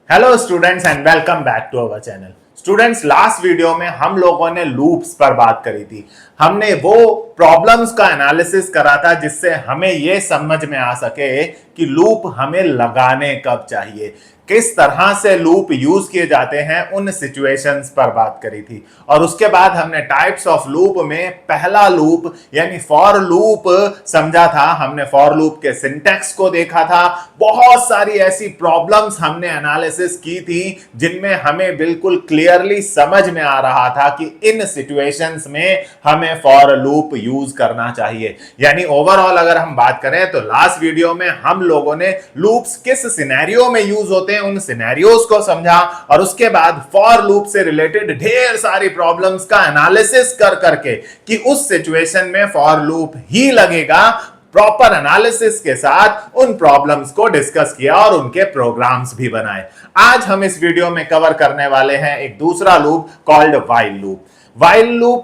Hello students and welcome back to our channel. Students, last video में हम लोगों ने लूप्स पर बात करी थी। हमने वो प्रॉब्लम्स का एनालिसिस करा था जिससे हमें ये समझ में आ सके कि लूप हमें लगाने कब चाहिए, किस तरह से लूप यूज किए जाते हैं, उन सिचुएशंस पर बात करी थी। और उसके बाद हमने टाइप्स ऑफ लूप में पहला लूप यानी फॉर लूप समझा था। हमने फॉर लूप के सिंटैक्स को देखा था। बहुत सारी ऐसी प्रॉब्लम्स हमने एनालिसिस की थी जिनमें हमें बिल्कुल क्लियरली समझ में आ रहा था कि इन सिचुएशंस में हमें फॉर लूप यूज करना चाहिए। यानी ओवरऑल अगर हम बात करें तो लास्ट वीडियो में हम लोगों ने लूप्स किस सिनेरियो में यूज होते हैं उन सिनेरियोज को समझा, और उसके बाद फॉर लूप से रिलेटेड ढेर सारी प्रॉब्लम्स का एनालिसिस कर करके कि उस सिचुएशन में फॉर लूप ही लगेगा, प्रॉपर एनालिसिस के साथ उन प्रॉब्लम्स को डिस्कस किया और उनके प्रोग्राम्स भी बनाए। आज हम इस वीडियो में कवर करने वाले हैं एक दूसरा loop called while loop. While loop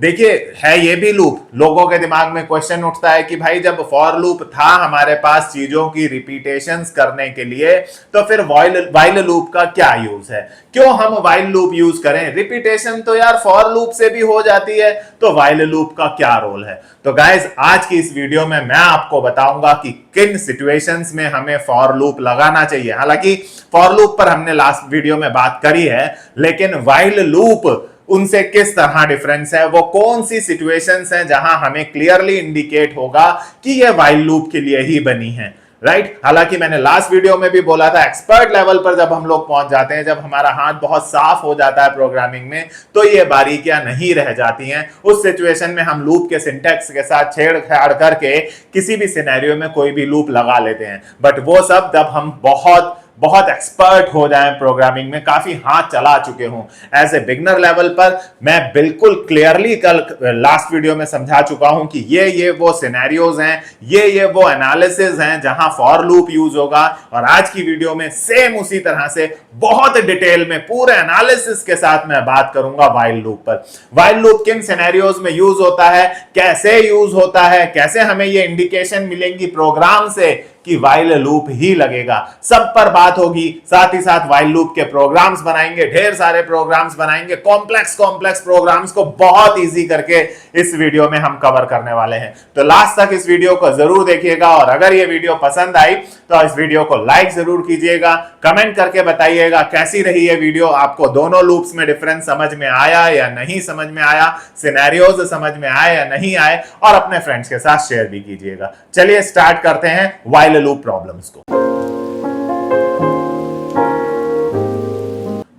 देखिए है ये भी लूप। लोगों के दिमाग में क्वेश्चन उठता है कि भाई जब फॉर लूप था हमारे पास चीजों की रिपीटेशंस करने के लिए, तो फिर व्हाइल लूप का क्या यूज है, क्यों हम व्हाइल लूप यूज करें? रिपीटेशन तो यार फॉर लूप से भी हो जाती है, तो व्हाइल लूप का क्या रोल है? तो गाइस आज की इस वीडियो में मैं आपको बताऊंगा कि किन सिचुएशंस में हमें फॉर लूप लगाना चाहिए। हालांकि फॉर लूप पर हमने लास्ट वीडियो में बात करी है, लेकिन व्हाइल लूप उनसे किस तरह डिफरेंस है, वो कौन सी सिचुएशंस हैं जहां हमें क्लियरली इंडिकेट होगा कि ये व्हाइल लूप के लिए ही बनी है, राइट? हालांकि मैंने लास्ट वीडियो में भी बोला था एक्सपर्ट लेवल पर जब हम लोग पहुंच जाते हैं, जब हमारा हाथ बहुत साफ हो जाता है प्रोग्रामिंग में, तो ये बारीकियां नहीं रह जाती हैं। उस सिचुएशन में हम लूप के सिंटैक्स के साथ छेड़छाड़ करके किसी भी सिनेरियो में कोई भी लूप लगा लेते हैं। बट वो सब जब हम बहुत बहुत एक्सपर्ट हो जाएं प्रोग्रामिंग में, काफी हाथ चला चुके हों, एज ए बिगनर लेवल पर मैं बिल्कुल क्लियरली कल लास्ट वीडियो में समझा चुका हूं कि ये वो सिनेरियोज हैं, ये वो एनालिसिस हैं जहां फॉर लूप यूज होगा। और आज की वीडियो में सेम उसी तरह से बहुत डिटेल में पूरे एनालिसिस के साथ मैं बात करूंगा व्हाइल लूप पर। व्हाइल लूप किन सिनेरियोज में यूज होता है, कैसे यूज होता है, कैसे हमें ये इंडिकेशन मिलेंगी प्रोग्राम से कि व्हाइल लूप ही लगेगा, सब पर बात होगी। साथ ही साथ व्हाइल लूप के प्रोग्राम्स बनाएंगे, ढेर सारे प्रोग्राम्स बनाएंगे, कॉम्प्लेक्स प्रोग्राम्स को बहुत इजी करके इस वीडियो में हम कवर करने वाले हैं। तो लास्ट तक इस वीडियो को जरूर देखिएगा, और अगर ये वीडियो पसंद आई तो इस वीडियो को लाइक जरूर कीजिएगा। कमेंट करके बताइएगा कैसी रही ये वीडियो, आपको दोनों लूप्स में डिफरेंस समझ में आया या नहीं समझ में आया, सिनेरियोज समझ में आए या नहीं आए, और अपने फ्रेंड्स के साथ शेयर भी कीजिएगा। चलिए स्टार्ट करते हैं व्हाइल लूप प्रॉब्लम्स को।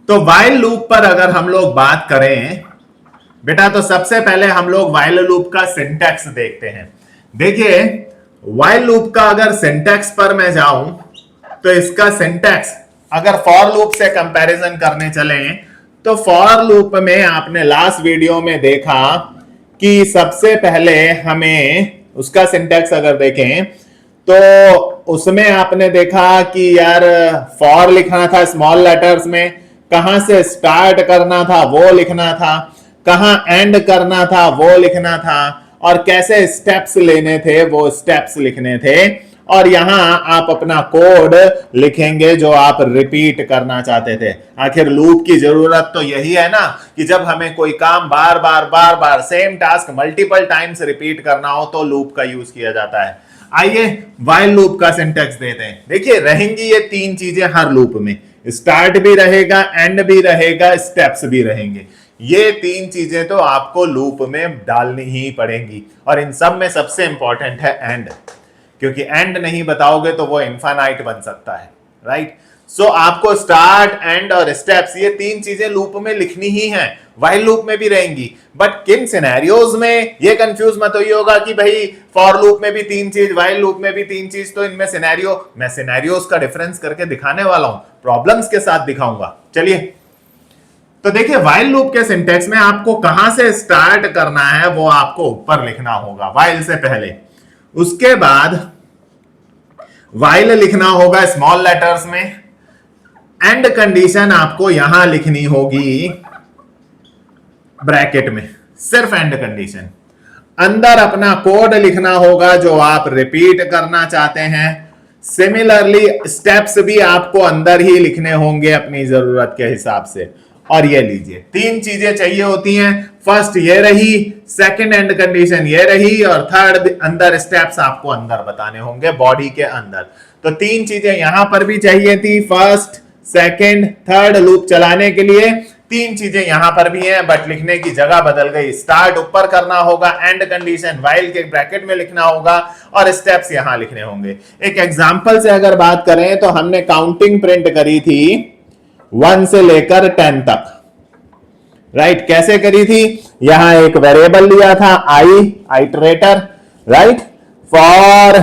तो व्हाइल लूप पर अगर हम लोग बात करें बेटा, तो सबसे पहले हम लोग व्हाइल लूप का सिंटैक्स देखते हैं। देखिए व्हाइल लूप का अगर सिंटैक्स पर मैं जाऊं तो इसका सिंटैक्स अगर फॉर लूप से कंपैरिजन करने चले तो फॉर लूप में आपने लास्ट वीडियो में देखा कि सबसे पहले हमें उसका सिंटैक्स अगर देखें तो उसमें आपने देखा कि यार फॉर लिखना था स्मॉल लेटर्स में, कहां से स्टार्ट करना था वो लिखना था, कहां एंड करना था वो लिखना था, और कैसे स्टेप्स लेने थे वो स्टेप्स लिखने थे। और यहां आप अपना कोड लिखेंगे जो आप रिपीट करना चाहते थे। आखिर लूप की जरूरत तो यही है ना कि जब हमें कोई काम बार बार same task multiple times repeat करना हो तो लूप का यूज किया जाता है। आइए व्हाइल लूप का सिंटैक्स देते हैं। देखिए रहेंगी ये तीन चीजें हर लूप में, स्टार्ट भी रहेगा, एंड भी रहेगा, स्टेप्स भी रहेंगे। ये तीन चीजें तो आपको लूप में डालनी ही पड़ेंगी, और इन सब में सबसे इंपॉर्टेंट है एंड, क्योंकि एंड नहीं बताओगे तो वो इनफाइनाइट बन सकता है, राइट? सो आपको स्टार्ट, एंड और स्टेप्स ये तीन चीजें लूप में लिखनी ही हैं, व्हाइल लूप में भी रहेंगी। बट किन सिनेरियोज में, ये कंफ्यूज मत होइए होगा कि भाई फॉर लूप में भी तीन चीज, व्हाइल लूप में भी तीन चीज, तो इनमें सिनेरियो, मैं सिनेरियोज का डिफरेंस करके दिखाने वाला हूं, प्रॉब्लम्स के साथ दिखाऊंगा। चलिए तो देखिए व्हाइल लूप के सिंटैक्स में आपको कहां से स्टार्ट करना है वो आपको ऊपर लिखना होगा व्हाइल से पहले। उसके बाद व्हाइल लिखना होगा स्मॉल लेटर्स में, एंड कंडीशन आपको यहां लिखनी होगी ब्रैकेट में, सिर्फ एंड कंडीशन। अंदर अपना कोड लिखना होगा जो आप रिपीट करना चाहते हैं, सिमिलरली स्टेप्स भी आपको अंदर ही लिखने होंगे अपनी जरूरत के हिसाब से। और ये लीजिए, तीन चीजें चाहिए होती हैं। फर्स्ट ये रही, सेकंड एंड कंडीशन ये रही, और थर्ड अंदर स्टेप्स आपको अंदर बताने होंगे बॉडी के अंदर। तो तीन चीजें यहां पर भी चाहिए थी, फर्स्ट सेकंड थर्ड लूप चलाने के लिए। तीन चीजें यहां पर भी हैं, बट लिखने की जगह बदल गई। स्टार्ट ऊपर करना होगा, एंड कंडीशन व्हाइल के ब्रैकेट में लिखना होगा, और स्टेप्स यहां लिखने होंगे। एक एग्जांपल से अगर बात करें तो हमने काउंटिंग प्रिंट करी थी 1 से लेकर 10 तक, राइट। कैसे करी थी? यहां एक वेरिएबल लिया था आइटरेटर, राइट, फॉर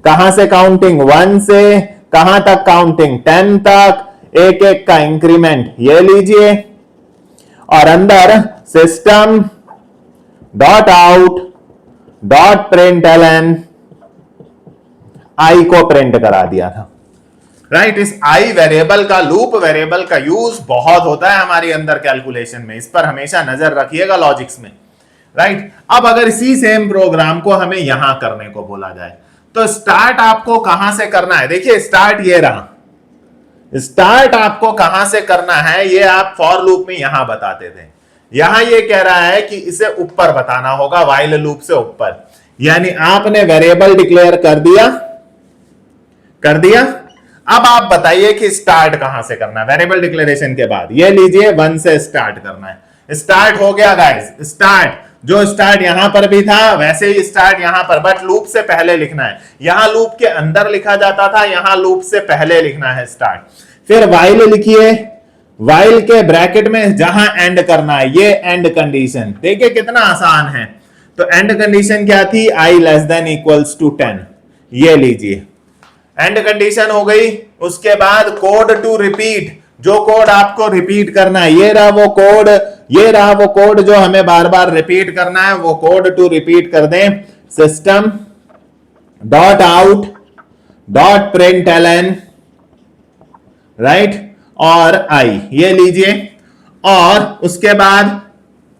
कहां से काउंटिंग 1 से कहां तक काउंटिंग 10 तक, एक एक का इंक्रीमेंट ये लीजिए, और अंदर system dot out dot println I को प्रिंट करा दिया था, राइट। इस आई वेरिएबल का, लूप वेरिएबल का यूज बहुत होता है हमारी अंदर कैलकुलेशन में, इस पर हमेशा नजर रखिएगा लॉजिक्स में, राइट। अब अगर इसी सेम प्रोग्राम को हमें यहां करने को बोला जाए तो स्टार्ट आपको कहां से करना है? देखिए स्टार्ट ये रहा, स्टार्ट आपको कहां से करना है ये आप फॉर लूप में यहां बताते थे। यहां ये कह रहा है कि इसे ऊपर बताना होगा, व्हाइल लूप से ऊपर। यानी आपने वेरिएबल डिक्लेयर कर दिया। अब आप बताइए कि स्टार्ट कहां से करना है वेरिएबल डिक्लेरेशन के बाद। ये लीजिए 1 से स्टार्ट करना है। स्टार्ट हो गया गाइस, स्टार्ट जो स्टार्ट यहां पर भी था वैसे ही स्टार्ट यहां पर, बट लूप से पहले लिखना है। यहां लूप के अंदर लिखा जाता था, यहां लूप से पहले लिखना है स्टार्ट। फिर व्हाइल लिखिए, व्हाइल के ब्रैकेट में जहां एंड करना है ये एंड कंडीशन। देखिए कितना आसान है। तो एंड कंडीशन क्या थी? i less than equals to 10। ये लीजिए एंड कंडीशन हो गई। उसके बाद कोड टू रिपीट, जो कोड आपको रिपीट करना है ये रहा वो कोड, ये रहा वो कोड जो हमें बार बार रिपीट करना है, वो कोड टू रिपीट कर दें। System dot out dot println, right, और आई ये लीजिए। और उसके बाद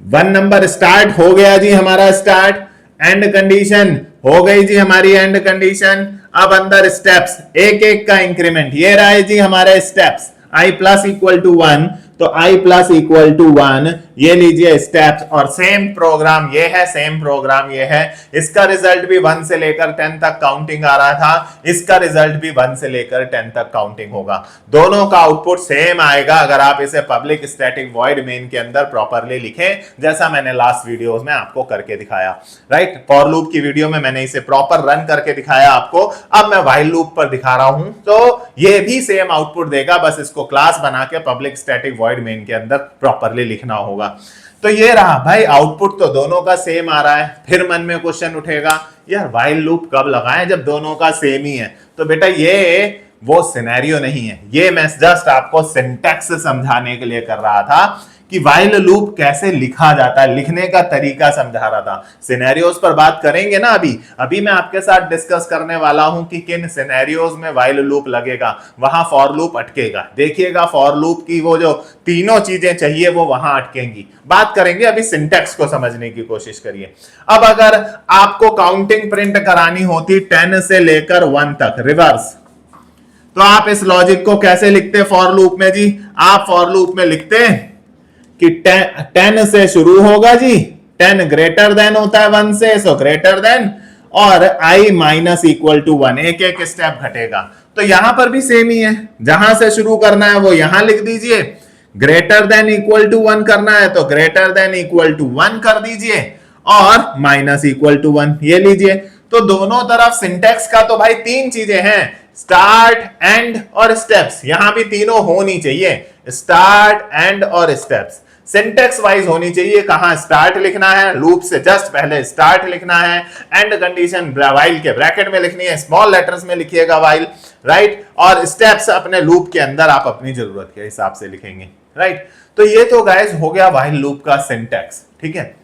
1 नंबर स्टार्ट हो गया जी हमारा स्टार्ट, एंड कंडीशन हो गई जी हमारी एंड कंडीशन। अब अंदर स्टेप्स एक एक का इंक्रीमेंट, ये रहा है जी हमारे steps i plus equal to 1, तो i प्लस इक्वल टू 1 ये लीजिए स्टेप्स। और सेम प्रोग्राम ये है, सेम प्रोग्राम ये है। इसका रिजल्ट भी 1 से लेकर 10 तक काउंटिंग आ रहा था, इसका रिजल्ट भी 1 से लेकर 10 तक काउंटिंग होगा। दोनों का आउटपुट सेम आएगा अगर आप इसे पब्लिक स्टैटिक वॉइड मेन के अंदर प्रॉपरली लिखें, जैसा मैंने लास्ट वीडियोस में आपको करके दिखाया, राइट। फॉर लूप की वीडियो में मैंने इसे प्रॉपर रन करके दिखाया आपको, अब मैं व्हाइल लूप पर दिखा रहा हूं। तो ये भी सेम आउटपुट देगा, बस इसको क्लास बना के पब्लिक स्टैटिक वॉइड मेन के अंदर प्रॉपरली लिखना होगा। तो ये रहा भाई, आउटपुट तो दोनों का सेम आ रहा है। फिर मन में क्वेश्चन उठेगा यार व्हाइल लूप कब लगाएं जब दोनों का सेम ही है? तो बेटा ये वो सिनेरियो नहीं है, ये मैं जस्ट आपको सिंटैक्स समझाने के लिए कर रहा था कि व्हाइल लूप कैसे लिखा जाता है, लिखने का तरीका समझा रहा था। सिनेरियोस पर बात करेंगे ना अभी मैं आपके साथ डिस्कस करने वाला हूं कि किन सिनेरियोस में व्हाइल लूप लगेगा, वहां फॉर लूप अटकेगा। देखिएगा फॉर लूप की वो जो तीनों चीजें चाहिए वो वहां अटकेंगी। बात करेंगे, अभी सिंटैक्स को समझने की कोशिश करिए। अब अगर आपको काउंटिंग प्रिंट करानी होती 10 से लेकर 1 तक रिवर्स, तो आप इस लॉजिक को कैसे लिखते फॉर लूप में जी? आप फॉर लूप में लिखते कि 10 से शुरू होगा जी, 10 ग्रेटर देन होता है 1 से, सो ग्रेटर देन, और i माइनस इक्वल टू 1, एक एक स्टेप घटेगा। तो यहां पर भी सेम ही है, जहां से शुरू करना है वो यहां लिख दीजिए, ग्रेटर देन इक्वल टू 1 करना है तो ग्रेटर देन इक्वल टू 1 कर दीजिए, और माइनस इक्वल टू 1 ये लीजिए। तो दोनों तरफ सिंटैक्स का तो भाई 3 चीजें हैं, स्टार्ट, एंड और स्टेप्स। यहां भी तीनों होनी चाहिए, स्टार्ट, एंड और स्टेप्स। सिंटेक्स वाइज होनी चाहिए, कहां स्टार्ट लिखना है, लूप से जस्ट पहले स्टार्ट लिखना है, एंड कंडीशन व्हाइल के ब्रैकेट में लिखनी है, स्मॉल लेटर्स में लिखिएगा व्हाइल, राइट, और स्टेप्स अपने लूप के अंदर आप अपनी जरूरत के हिसाब से लिखेंगे, राइट। तो ये तो गाइस हो गया व्हाइल लूप का सिंटेक्स, ठीक है।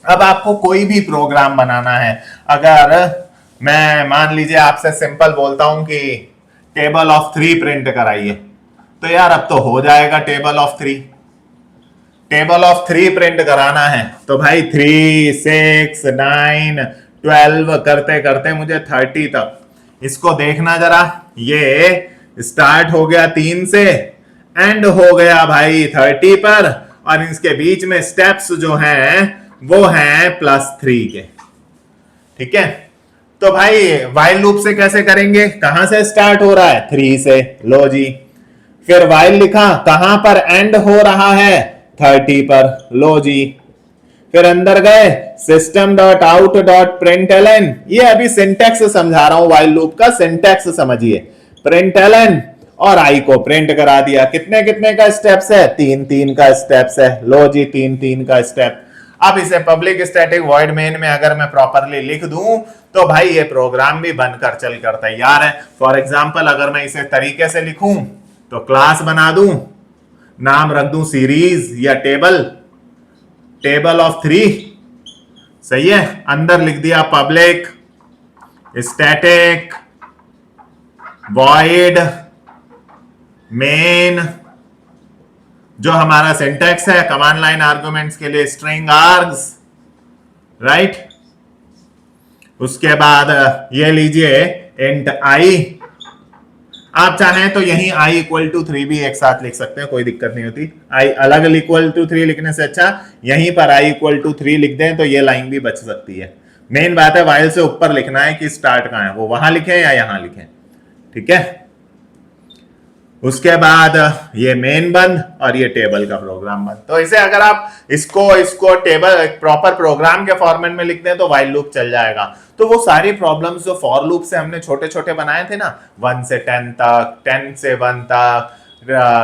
अब आपको कोई भी प्रोग्राम बनाना है, अगर मैं मान लीजिए आपसे सिंपल बोलता हूं कि टेबल ऑफ 3 प्रिंट कराइए, तो यार अब तो हो जाएगा table of 3। Table of 3 print कराना है तो भाई 3, 6, 9, 12 करते करते मुझे 30 तक इसको देखना जरा, ये स्टार्ट हो गया 3 से, एंड हो गया भाई 30 पर, और इसके बीच में स्टेप्स जो हैं वो हैं +3 के। ठीक है, तो भाई वाइल लूप से कैसे करेंगे, कहां से स्टार्ट हो रहा है 3 से, लो जी। फिर वाइल लिखा, कहां पर एंड हो रहा है 30 पर, लो जी। फिर अंदर गए, system dot out dot println, ये अभी सिंटैक्स समझा रहा हूं, वाइल लूप का सिंटैक्स समझिए। प्रिंटलन और आई को प्रिंट करा दिया। कितने कितने का स्टेप्स है, 3 का स्टेप्स है, लो जी 3 का स्टेप। अब इसे पब्लिक स्टैटिक वॉइड मेन में अगर मैं प्रॉपरली लिख दूं तो भाई ये प्रोग्राम भी बनकर चलकर तैयार है। फॉर एग्जांपल अगर मैं इसे तरीके से लिखूं तो क्लास बना दूं, नाम रख दूं सीरीज या टेबल ऑफ 3, सही है। अंदर लिख दिया पब्लिक स्टैटिक वॉइड मेन, जो हमारा सिंटैक्स है कमांड लाइन आर्गुमेंट्स के लिए स्ट्रिंग आर्ग्स, राइट। उसके बाद ये लीजिए इंट आई, आप चाहें तो यहीं i = 3 भी एक साथ लिख सकते हैं, कोई दिक्कत नहीं होती। i अलग = 3 लिखने से अच्छा यहीं पर i = 3 लिख दें तो ये लाइन भी बच सकती है। मेन बात है वाइल से ऊपर लिखना है कि स्टार्ट कहां है, वो वहां लिखें या यहां लिखें, ठीक है। उसके बाद ये मेन बंद और ये टेबल का प्रोग्राम बंद। तो इसे अगर आप इसको टेबल प्रॉपर प्रोग्राम के फॉर्मेट में लिख दें तो वाइल लूप चल जाएगा। तो वो सारी प्रॉब्लम्स जो फॉर लूप से हमने छोटे छोटे बनाए थे ना, 1 से 10 तक, 10 से 1 तक,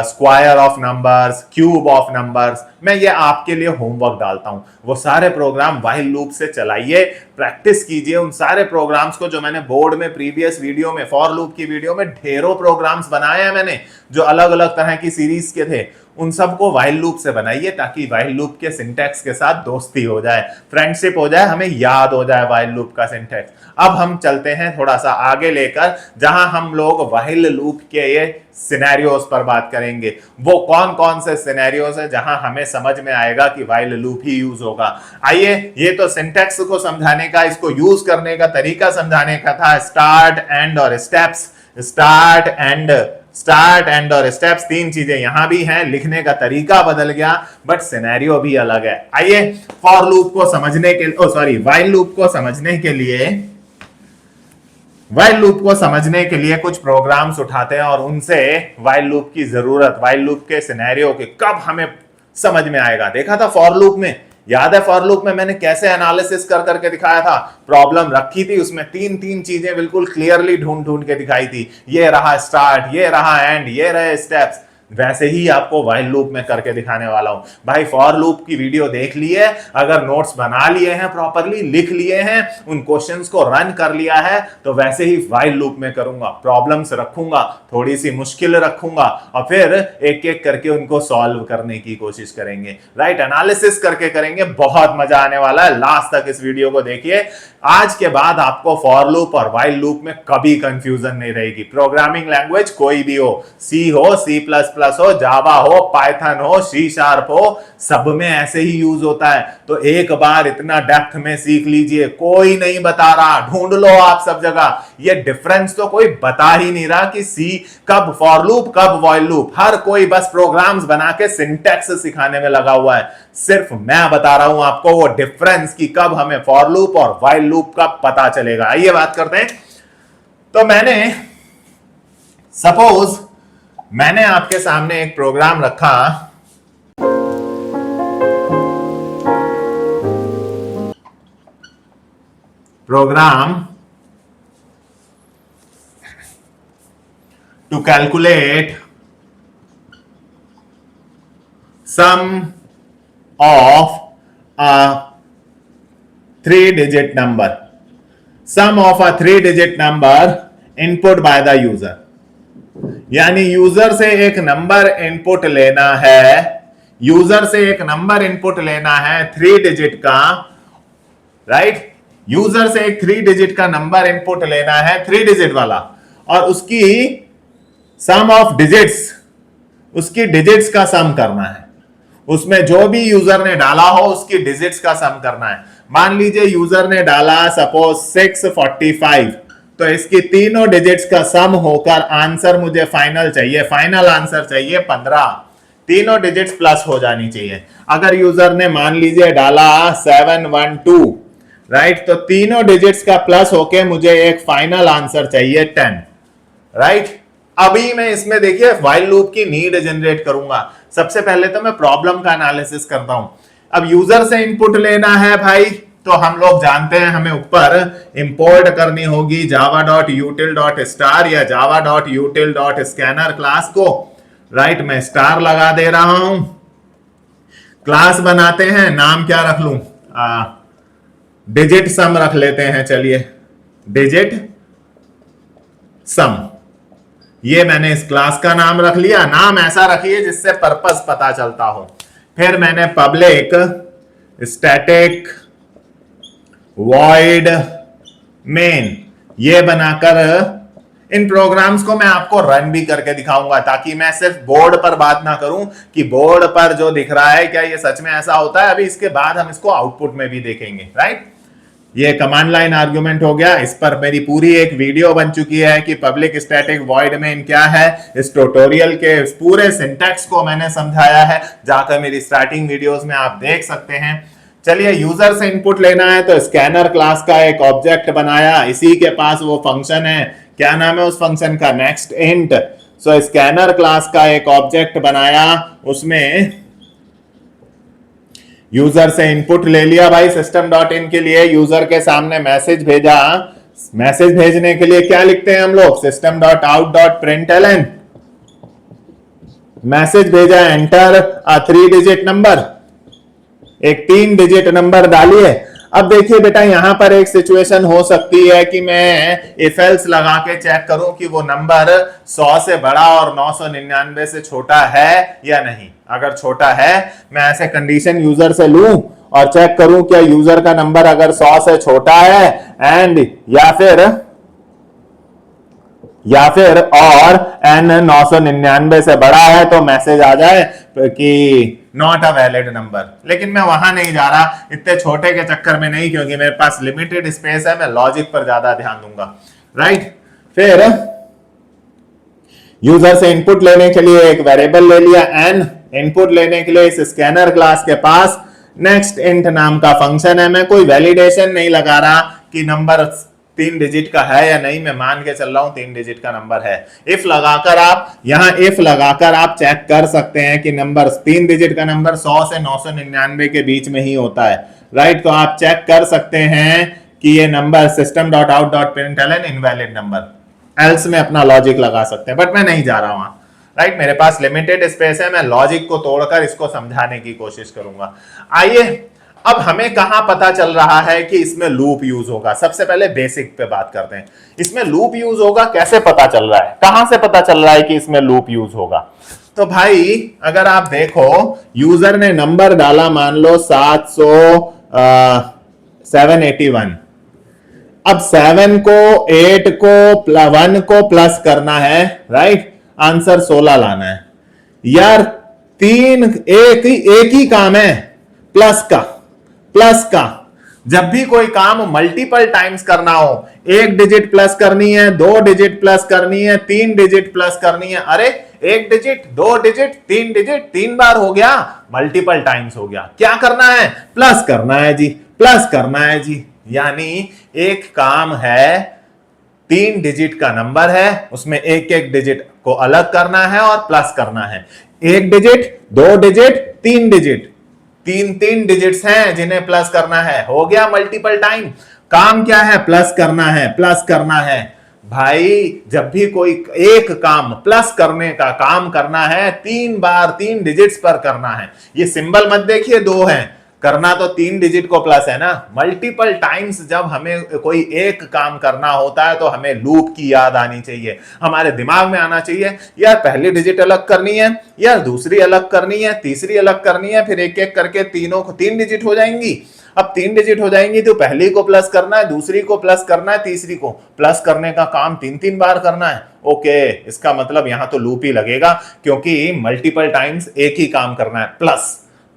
square of numbers, cube of numbers, मैं ये आपके लिए होमवर्क डालता हूं। वो सारे प्रोग्राम वाइल लूप से चलाइए, प्रैक्टिस कीजिए उन सारे प्रोग्राम्स को जो मैंने बोर्ड में प्रीवियस वीडियो में, फॉर लूप की वीडियो में ढेरों प्रोग्राम्स बनाए हैं मैंने, जो अलग अलग तरह की सीरीज के थे। उन सबको वाइल लूप से बनाइए ताकि वाइल लूप के सिंटैक्स के साथ दोस्ती हो जाए, फ्रेंडशिप हो जाए, हमें याद हो जाए वाइल लूप का सिंटैक्स। अब हम चलते हैं थोड़ा सा आगे लेकर, जहां हम लोग वाइल लूप के ये सिनेरियोस पर बात करेंगे। वो कौन कौन से सिनेरियोस है जहां हमें समझ में आएगा कि वाइल लूप ही यूज होगा। आइए, ये तो सिंटैक्स को समझाने का, इसको यूज करने का तरीका समझाने का था। स्टार्ट, एंड और स्टेप्स, स्टार्ट एंड और स्टेप्स, 3 चीजें यहां भी हैं। लिखने का तरीका बदल गया बट सिनेरियो भी अलग है। आइए फॉर लूप को समझने के वाइल लूप को समझने के लिए कुछ प्रोग्राम्स उठाते हैं और उनसे वाइल लूप की जरूरत, वाइल लूप के सिनेरियो के कब हमें समझ में आएगा। देखा था फॉर लूप में, याद है फॉर लूप में मैंने कैसे एनालिसिस कर करके दिखाया था, प्रॉब्लम रखी थी उसमें 3 चीजें बिल्कुल क्लियरली ढूंढ के दिखाई थी। ये रहा स्टार्ट, ये रहा एंड, ये रहे स्टेप्स। वैसे ही आपको वाइल लूप में करके दिखाने वाला हूं। भाई फॉर लूप की वीडियो देख लिए, अगर नोट्स बना लिए हैं, प्रॉपरली लिख लिए हैं, उन क्वेश्चंस को रन कर लिया है, तो वैसे ही वाइल लूप में करूंगा। प्रॉब्लम्स रखूंगा, थोड़ी सी मुश्किल रखूंगा और फिर एक एक करके उनको सॉल्व करने की कोशिश करेंगे, राइट। एनालिसिस करके करेंगे, बहुत मजा आने वाला है। लास्ट तक इस वीडियो को देखिए। आज के बाद आपको फॉर लूप और वाइल लूप में कभी कंफ्यूजन नहीं रहेगी। प्रोग्रामिंग लैंग्वेज कोई भी हो, सी हो, C++ हो, जावा हो, पाइथन हो, C# हो, सब में ऐसे ही यूज होता है। तो एक बार इतना डेप्थ में सीख लीजिए, कोई नहीं बता रहा, ढूंढ लो आप सब जगह। ये डिफरेंस तो कोई बता ही नहीं रहा कि सी कब फॉर लूप, कब वाइल लूप। हर कोई बस प्रोग्राम्स बना के सिंटैक्स सिखाने में लगा हुआ है। सिर्फ मैं बता रहा हूं आपको वो डिफरेंस कि कब हमें फॉर लूप और वाइल लूप का पता चलेगा। आइए बात करते हैं। तो सपोज मैंने आपके सामने एक प्रोग्राम रखा, program to calculate sum of a 3-digit number, sum of a 3-digit number input by the user। यानी यूजर से एक नंबर इनपुट लेना है, यूजर से एक नंबर इनपुट लेना है 3 डिजिट का, राइट। यूजर से एक 3 डिजिट का नंबर इनपुट लेना है, 3 डिजिट वाला, और उसकी सम ऑफ डिजिट्स, उसकी डिजिट्स का सम करना है। उसमें जो भी यूजर ने डाला हो उसकी डिजिट्स का सम करना है। मान लीजिए यूजर ने डाला सपोज 645, तो इसकी तीनों डिजिट्स का सम होकर आंसर मुझे फाइनल चाहिए, फाइनल आंसर चाहिए 15। तीनों डिजिट्स प्लस हो जानी चाहिए। अगर यूजर ने मान लीजिए डाला 712, राइट, तो तीनों डिजिट्स का प्लस होके मुझे एक फाइनल आंसर चाहिए 10, राइट। अभी मैं इसमें देखिए व्हाइल लूप की नीड जनरेट करूंगा। सबसे पहले तो मैं प्रॉब्लम का एनालिसिस करता हूं। अब यूजर से इनपुट लेना है भाई, तो हम लोग जानते हैं हमें ऊपर इंपोर्ट करनी होगी java.util.star या java.util.scanner क्लास को, राइट। मैं स्टार लगा दे रहा हूं। क्लास बनाते हैं, नाम क्या रख लूं, डिजिट सम रख लेते हैं, चलिए डिजिट सम। ये मैंने इस क्लास का नाम रख लिया। नाम ऐसा रखिए जिससे पर्पस पता चलता हो। फिर मैंने पब्लिक स्टैटिक वॉइड मेन ये बनाकर इन प्रोग्राम्स को मैं आपको रन भी करके दिखाऊंगा, ताकि मैं सिर्फ बोर्ड पर बात ना करूं कि बोर्ड पर जो दिख रहा है क्या ये सच में ऐसा होता है। अभी इसके बाद हम इसको आउटपुट में भी देखेंगे, राइट। ये कमांड लाइन आर्गुमेंट हो गया। इस पर मेरी पूरी एक वीडियो बन चुकी है कि पब्लिक स्टैटिक वॉइड मेन क्या है। इस ट्यूटोरियल के इस पूरे सिंटैक्स को मैंने समझाया है, जाकर मेरी स्टार्टिंग वीडियोस में आप देख सकते हैं। चलिए, यूजर से इनपुट लेना है तो स्कैनर क्लास का एक ऑब्जेक्ट बनाया, इसी के पास वो फंक्शन है, क्या नाम है उस फंक्शन का, नेक्स्ट इंट। सो स्कैनर क्लास का एक ऑब्जेक्ट बनाया, उसमें यूजर से इनपुट ले लिया भाई system.in के लिए, यूजर के सामने मैसेज भेजा। मैसेज भेजने के लिए क्या लिखते हैं हम लोग, system.out.println। मैसेज भेजा, एंटर 3 डिजिट नंबर, एक 3 डिजिट नंबर डालिए। अब देखिए बेटा, यहां पर एक सिचुएशन हो सकती है कि मैं इफ एल्स लगा के चेक करूं कि वो नंबर 100 से बड़ा और 999 से छोटा है या नहीं। अगर छोटा है, मैं ऐसे कंडीशन यूजर से लूं और चेक करूं क्या यूजर का नंबर अगर 100 से छोटा है एंड या फिर और n 999 से बड़ा है, तो मैसेज आ जाए कि नॉट अ वैलिड नंबर। लेकिन मैं वहां नहीं जा रहा, इतने छोटे के चक्कर में नहीं, क्योंकि मेरे पास लिमिटेड स्पेस है। मैं लॉजिक पर ज्यादा ध्यान दूंगा, राइट। फिर यूजर से इनपुट लेने के लिए एक वेरिएबल ले लिया n। इनपुट लेने के लिए इस स्कैनर क्लास के पास नेक्स्ट इंट नाम का फंक्शन है। मैं कोई वैलिडेशन नहीं लगा रहा कि नंबर 3 डिजिट का है या नहीं, मैं मान के चल रहा हूं 3 डिजिट का नंबर है। इफ लगाकर आप चेक कर सकते हैं कि नंबर 3 डिजिट का नंबर 100 से 999 के बीच में ही होता है, राइट। तो आप चेक कर सकते हैं कि ये number system.out.println invalid number, else में अपना लॉजिक लगा सकते हैं, बट मैं नहीं जा रहा वहां, राइट। मेरे पास लिमिटेड स्पेस है, मैं लॉजिक को तोड़कर इसको समझाने की कोशिश करूंगा। आइए, अब हमें कहां पता चल रहा है कि इसमें लूप यूज होगा। सबसे पहले बेसिक पे बात करते हैं, इसमें लूप यूज होगा कैसे पता चल रहा है, कहां से पता चल रहा है कि इसमें लूप यूज होगा। तो भाई अगर आप देखो, यूजर ने नंबर डाला मान लो 781। अब 7 को 8 को 1 को प्लस करना है, राइट। आंसर 16 लाना है। यार एक ही काम है, प्लस का। जब भी कोई काम मल्टीपल टाइम्स करना हो, 1 डिजिट प्लस करनी है, 2 डिजिट प्लस करनी है, 3 डिजिट प्लस करनी है। अरे 1 डिजिट, 2 डिजिट, 3 डिजिट, 3 बार हो गया, मल्टीपल टाइम्स हो गया। क्या करना है, प्लस करना है जी, प्लस करना है जी। यानी एक काम है, 3 डिजिट का नंबर है, उसमें एक एक डिजिट को अलग करना है और प्लस करना है। 1 डिजिट, 2 डिजिट, 3 डिजिट, 3 डिजिट्स हैं जिन्हें प्लस करना है। हो गया मल्टीपल टाइम। काम क्या है, प्लस करना है, प्लस करना है। भाई जब भी कोई एक काम प्लस करने का काम करना है, 3 बार 3 डिजिट्स पर करना है। ये सिंबल मत देखिए 2 हैं, करना तो 3 डिजिट को प्लस है ना। मल्टीपल टाइम्स जब हमें कोई एक काम करना होता है तो हमें लूप की याद आनी चाहिए, हमारे दिमाग में आना चाहिए, यार पहली डिजिट अलग करनी है, यार दूसरी अलग करनी है, तीसरी अलग करनी है, फिर एक एक करके तीनों को 3 डिजिट हो जाएंगी। अब 3 डिजिट हो जाएंगी तो पहली को प्लस करना है, दूसरी को प्लस करना है, तीसरी को प्लस करने का काम 3 बार करना है। ओके, इसका मतलब यहां तो लूप ही लगेगा, क्योंकि मल्टीपल टाइम्स एक ही काम करना है,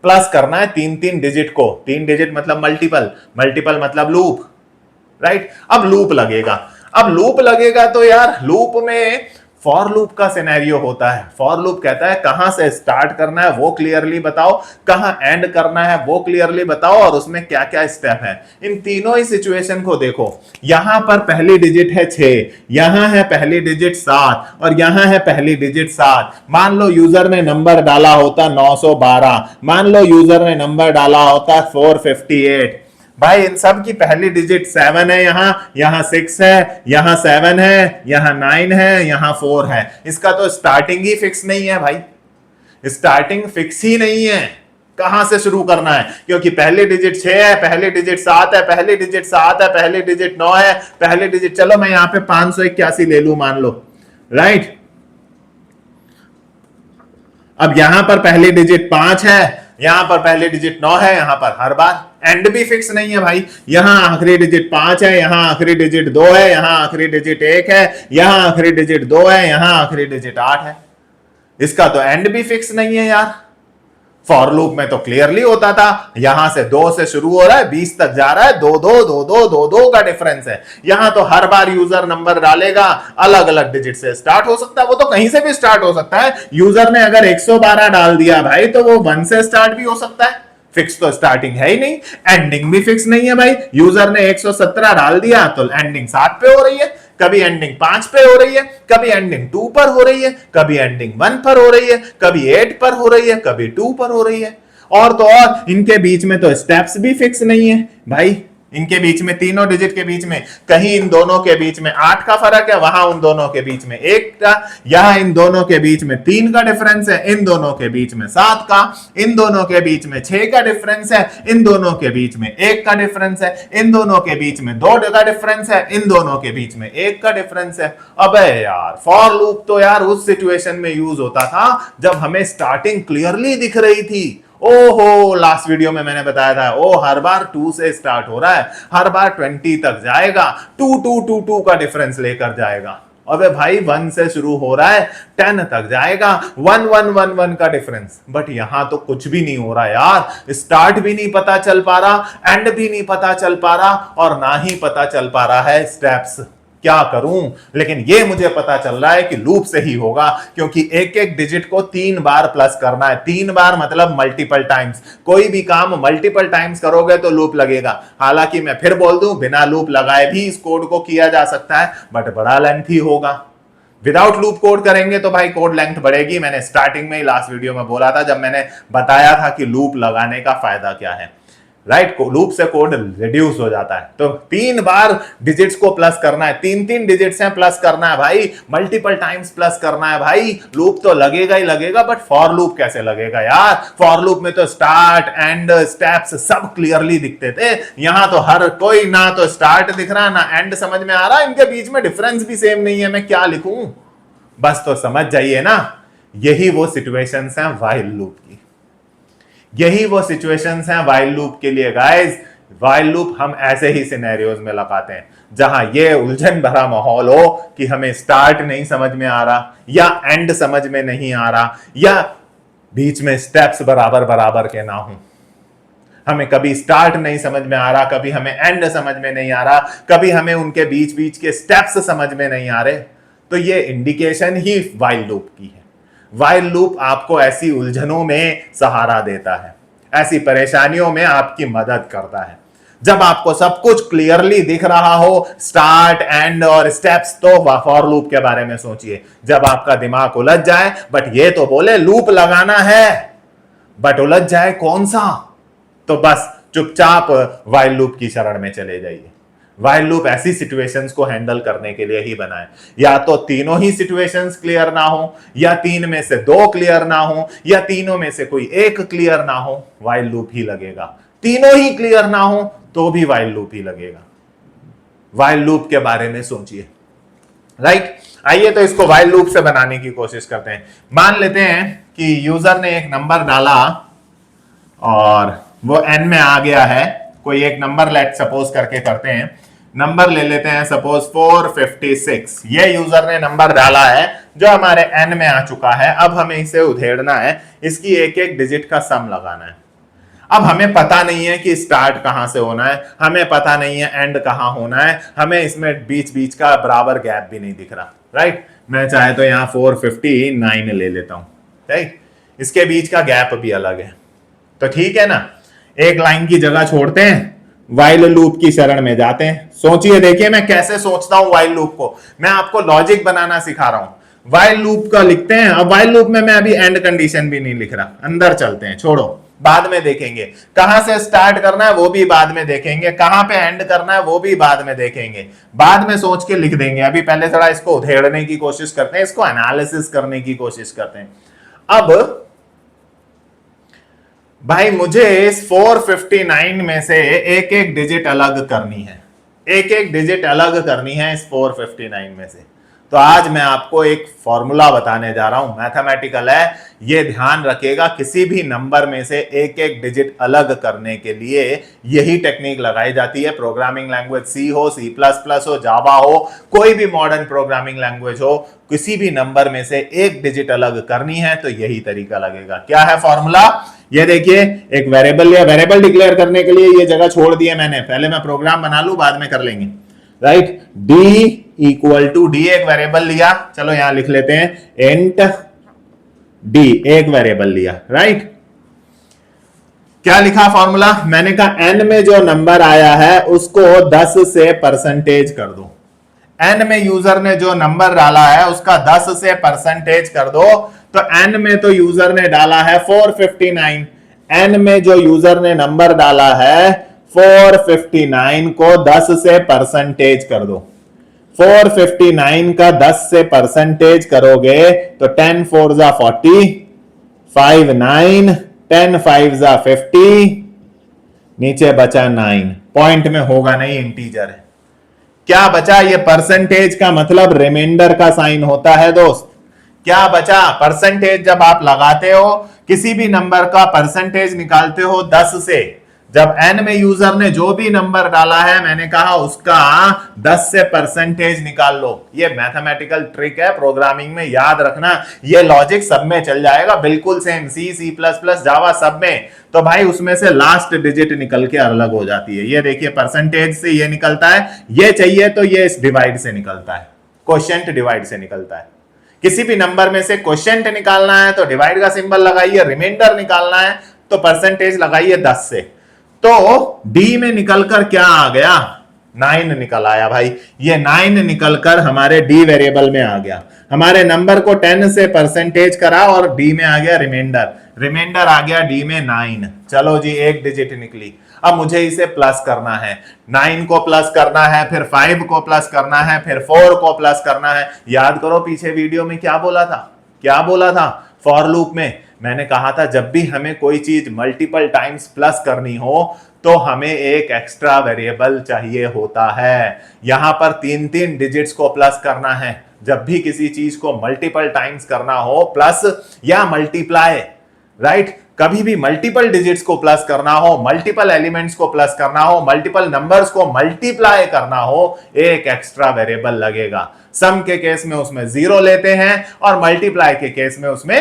प्लस करना है 3 डिजिट को। 3 डिजिट मतलब मल्टीपल मतलब लूप, राइट। अब लूप लगेगा। अब लूप लगेगा तो यार लूप में फॉर लूप का सिनेरियो होता है। फॉर लूप कहता है कहां से स्टार्ट करना है वो क्लियरली बताओ, कहां एंड करना है वो क्लियरली बताओ, और उसमें क्या क्या स्टेप है। इन तीनों ही सिचुएशन को देखो, यहां पर पहली डिजिट है 6, यहां है पहली डिजिट 7 और यहां है पहली डिजिट 7। मान लो यूजर ने नंबर डाला होता 912, मान लो यूजर ने नंबर डाला होता 458। भाई इन सब की पहली डिजिट 7 है, यहां 6 है, यहां 7 है, यहां 9 है, यहां 4 है। इसका तो स्टार्टिंग ही फिक्स नहीं है भाई, स्टार्टिंग फिक्स ही नहीं है। कहां से शुरू करना है, क्योंकि पहली डिजिट 6 है, पहली डिजिट 7 है, पहली डिजिट 7 है, पहली डिजिट 9 है, पहली डिजिट, चलो मैं यहां पे 581 ले लू मान लो, राइट। अब यहां पर पहली डिजिट 5 है, यहां पर पहली डिजिट 9 है, यहां पर हर बार एंड भी फिक्स नहीं है भाई। यहां आखिरी डिजिट 5 है, यहां आखिरी डिजिट 2 है, यहां आखिरी डिजिट 1 है, यहां आखिरी डिजिट 2 है, यहां आखिरी डिजिट 8 है। इसका तो एंड भी फिक्स नहीं है यार। फॉर लूप में तो क्लियरली होता था, यहां से 2 से शुरू हो रहा है, 20 तक जा रहा है, 2 2 2 2 2 2 का डिफरेंस है। यहां तो हर बार यूजर नंबर डालेगा, अलग अलग डिजिट से स्टार्ट हो सकता है, वो तो कहीं से भी स्टार्ट हो सकता है। यूजर ने अगर 112 डाल दिया भाई तो वो 1 से स्टार्ट भी हो सकता है, फिक्स तो स्टार्टिंग है ही नहीं। एंडिंग भी फिक्स नहीं है भाई, यूजर ने 117 डाल दिया तो एंडिंग 7 पे हो रही है, कभी एंडिंग 5 पे हो रही है, कभी एंडिंग 2 पर हो रही है, कभी एंडिंग 1 पर हो रही है, कभी 8 पर हो रही है, कभी 2 पर हो रही है। और तो और इनके बीच में तो स्टेप्स भी फिक्स नहीं है भाई। इनके बीच में, तीनों डिजिट के बीच में, कहीं इन दोनों के बीच में 8 का फर्क है, वहां उन दोनों के बीच में 1 का, यहां इन दोनों के बीच में 3 का डिफरेंस है, इन दोनों के बीच में 7 का, इन दोनों के बीच में 6 का डिफरेंस है, इन दोनों के बीच में 1 का डिफरेंस है, इन दोनों के बीच में 2 का डिफरेंस है, इन दोनों के बीच में 1 का डिफरेंस है। अबे यार, फॉर लूप तो यार उस सिचुएशन में यूज होता था जब हमें स्टार्टिंग क्लियरली दिख रही थी। ओहो, लास्ट वीडियो में मैंने बताया था, ओ हर बार 2 से स्टार्ट हो रहा है, हर बार 20 तक जाएगा, 2 2 2 2 का डिफरेंस लेकर जाएगा। अबे भाई 1 से शुरू हो रहा है, 10 तक जाएगा, 1 1 1 1 का डिफरेंस। बट यहां तो कुछ भी नहीं हो रहा यार, स्टार्ट भी नहीं पता चल पा रहा, एंड भी नहीं पता चल पा रहा, और ना ही पता चल पा रहा है स्टेप्स। क्या करूं? लेकिन ये मुझे पता चल रहा है कि लूप से ही होगा, क्योंकि एक एक डिजिट को 3 बार प्लस करना है। 3 बार मतलब मल्टीपल टाइम्स। कोई भी काम मल्टीपल टाइम्स करोगे तो लूप लगेगा। हालांकि मैं फिर बोल दूं, बिना लूप लगाए भी इस कोड को किया जा सकता है, बट बड़ा लेंथी होगा। विदाउट लूप कोड करेंगे तो भाई कोड लेंथ बढ़ेगी। मैंने स्टार्टिंग में ही लास्ट वीडियो में बोला था, जब मैंने बताया था कि लूप लगाने का फायदा क्या है, राइट। लूप से कोड रिड्यूस हो जाता है। तो 3 बार डिजिट्स को प्लस करना है, 3 डिजिट्स हैं प्लस करना है भाई, मल्टीपल टाइम्स प्लस करना है भाई। लूप तो लगेगा ही लगेगा, बट फॉर लूप कैसे लगेगा यार? फॉर लूप में तो स्टार्ट एंड स्टेप्स सब क्लियरली दिखते थे, यहां तो हर कोई ना तो स्टार्ट दिख रहा ना एंड समझ में आ रहा, इनके बीच में डिफरेंस भी सेम नहीं है। मैं क्या लिखूं? बस तो समझ जाइए ना, यही वो सिचुएशंस हैं व्हाइल लूप की, यही वो सिचुएशंस हैं व्हाइल लूप के लिए गाइस। व्हाइल लूप हम ऐसे ही सिनेरियोज में लगाते हैं जहां ये उलझन भरा माहौल हो कि हमें स्टार्ट नहीं समझ में आ रहा, या एंड समझ में नहीं आ रहा, या बीच में स्टेप्स बराबर बराबर के ना हो। हमें कभी स्टार्ट नहीं समझ में आ रहा, कभी हमें एंड समझ में नहीं आ रहा, कभी हमें उनके बीच बीच के स्टेप्स समझ में नहीं आ रहे। तो ये इंडिकेशन ही व्हाइल लूप की है। व्हाइल लूप आपको ऐसी उलझनों में सहारा देता है, ऐसी परेशानियों में आपकी मदद करता है। जब आपको सब कुछ क्लियरली दिख रहा हो, स्टार्ट एंड और स्टेप्स, तो फॉर लूप के बारे में सोचिए। जब आपका दिमाग उलझ जाए, बट ये तो बोले लूप लगाना है, बट उलझ जाए कौन सा, तो बस चुपचाप व्हाइल लूप की शरण में चले जाइए। व्हाइल लूप ऐसी सिचुएशंस को हैंडल करने के लिए ही बना है। या तो तीनों ही सिचुएशंस क्लियर ना हो, या 3 में से 2 क्लियर ना हो, या तीनों में से कोई एक क्लियर ना हो, व्हाइल लूप ही लगेगा। तीनों ही क्लियर ना हो तो भी व्हाइल लूप ही लगेगा। व्हाइल लूप के बारे में सोचिए, राइट। आइए तो इसको व्हाइल लूप से बनाने की कोशिश करते हैं। मान लेते हैं कि यूजर ने एक नंबर डाला और वो n में आ गया है। कोई एक नंबर लेट सपोज करके करते हैं, नंबर ले लेते हैं सपोज 456। ये यूजर ने नंबर डाला है जो हमारे n में आ चुका है। अब हमें इसे उधेड़ना है, इसकी एक एक डिजिट का सम लगाना है। अब हमें पता नहीं है कि स्टार्ट कहां से होना है, हमें पता नहीं है एंड कहां होना है, हमें इसमें बीच बीच का बराबर गैप भी नहीं दिख रहा, राइट। मैं चाहे तो यहां 459 ले लेता हूं, राइट। इसके बीच का गैप भी अलग है, तो ठीक है ना। एक लाइन की जगह छोड़ते हैं, वाइल लूप की शरण में जाते हैं। सोचिए, देखिए मैं कैसे सोचता हूं वाइल लूप को, मैं आपको लॉजिक बनाना सिखा रहा हूं। वाइल लूप का लिखते हैं। अब वाइल लूप में मैं अभी एंड कंडीशन भी नहीं लिख रहा, अंदर चलते हैं, छोड़ो, बाद में देखेंगे। कहां से स्टार्ट करना है वो भी बाद में देखेंगे, कहां पे एंड करना है वो भी बाद में देखेंगे, बाद में सोच के लिख देंगे। अभी पहले थोड़ा इसको उधेड़ने की कोशिश करते हैं, इसको एनालिसिस करने की कोशिश करते हैं। अब भाई मुझे इस 459 में से एक एक डिजिट अलग करनी है, एक एक डिजिट अलग करनी है इस 459 में से। तो आज मैं आपको एक फॉर्मूला बताने जा रहा हूं, मैथमेटिकल है, ये ध्यान रखिएगा। किसी भी नंबर में से एक एक डिजिट अलग करने के लिए यही टेक्निक लगाई जाती है। प्रोग्रामिंग लैंग्वेज सी हो, C++ हो, जावा हो, कोई भी मॉडर्न प्रोग्रामिंग लैंग्वेज हो, किसी भी नंबर में से एक डिजिट अलग करनी है तो यही तरीका लगेगा। क्या है फॉर्मूला? ये देखिए, एक वेरिएबल या वेरिएबल डिक्लेयर करने के लिए ये जगह छोड़ दी है मैंने, पहले मैं प्रोग्राम बना लूं, बाद में कर लेंगे, right. D equal to D, एक वेरिएबल लिया, चलो यहां लिख लेते हैं इंट डी, एक वेरिएबल लिया, राइट। क्या लिखा फॉर्मूला? मैंने कहा एन में जो नंबर आया है उसको 10 से परसेंटेज कर दो। एन में यूजर ने जो नंबर डाला है उसका 10 से परसेंटेज कर दो। तो एन में तो यूजर ने डाला है 459, एन में जो यूजर ने नंबर डाला है 459 को 10 से परसेंटेज कर दो। 459 का 10 से परसेंटेज करोगे तो 10 4 जा 40, 5 9, 10 5 जा 50, नीचे बचा 9, पॉइंट में होगा नहीं, इंटीजर है। क्या बचा? ये परसेंटेज का मतलब रिमाइंडर का साइन होता है दोस्त। क्या बचा? परसेंटेज जब आप लगाते हो, किसी भी नंबर का परसेंटेज निकालते हो 10 से, जब एन में यूजर ने जो भी नंबर डाला है मैंने कहा उसका 10 से परसेंटेज निकाल लो। ये मैथमेटिकल ट्रिक है प्रोग्रामिंग में, याद रखना। ये लॉजिक सब में चल जाएगा, बिल्कुल सेम, C++, जावा सब में। तो भाई उसमें से लास्ट डिजिट निकल के अलग हो जाती है। ये देखिए, परसेंटेज से ये निकलता है, ये चाहिए तो ये इस डिवाइड से निकलता है, क्वोशिएंट डिवाइड से निकलता है। किसी भी नंबर में से क्वोशिएंट निकालना है तो डिवाइड का सिंबल लगाइए, रिमाइंडर निकालना है तो परसेंटेज लगाइए 10 से। तो डी में निकलकर क्या आ गया? 9 निकल आया भाई। ये 9 निकलकर हमारे डी वेरिएबल में आ गया। हमारे नंबर को 10 से परसेंटेज करा और डी में आ गया रिमाइंडर, रिमाइंडर आ गया डी में 9। चलो जी, एक डिजिट निकली। अब मुझे इसे प्लस करना है, 9 को प्लस करना है, फिर 5 को प्लस करना है, फिर 4 को प्लस करना है। याद करो पीछे वीडियो में क्या बोला था, क्या बोला था फॉर लूप में? मैंने कहा था जब भी हमें कोई चीज मल्टीपल टाइम्स प्लस करनी हो तो हमें एक एक्स्ट्रा वेरिएबल चाहिए होता है। यहां पर 3-3 डिजिट्स को प्लस करना है। जब भी किसी चीज को मल्टीपल टाइम्स करना हो, प्लस या मल्टीप्लाई, राइट, कभी भी मल्टीपल डिजिट्स को प्लस करना हो, मल्टीपल एलिमेंट्स को प्लस करना हो, मल्टीपल नंबर्स को मल्टीप्लाई करना हो, एक एक्स्ट्रा वेरिएबल लगेगा। सम के केस में उसमें 0 लेते हैं और मल्टीप्लाई के केस में उसमें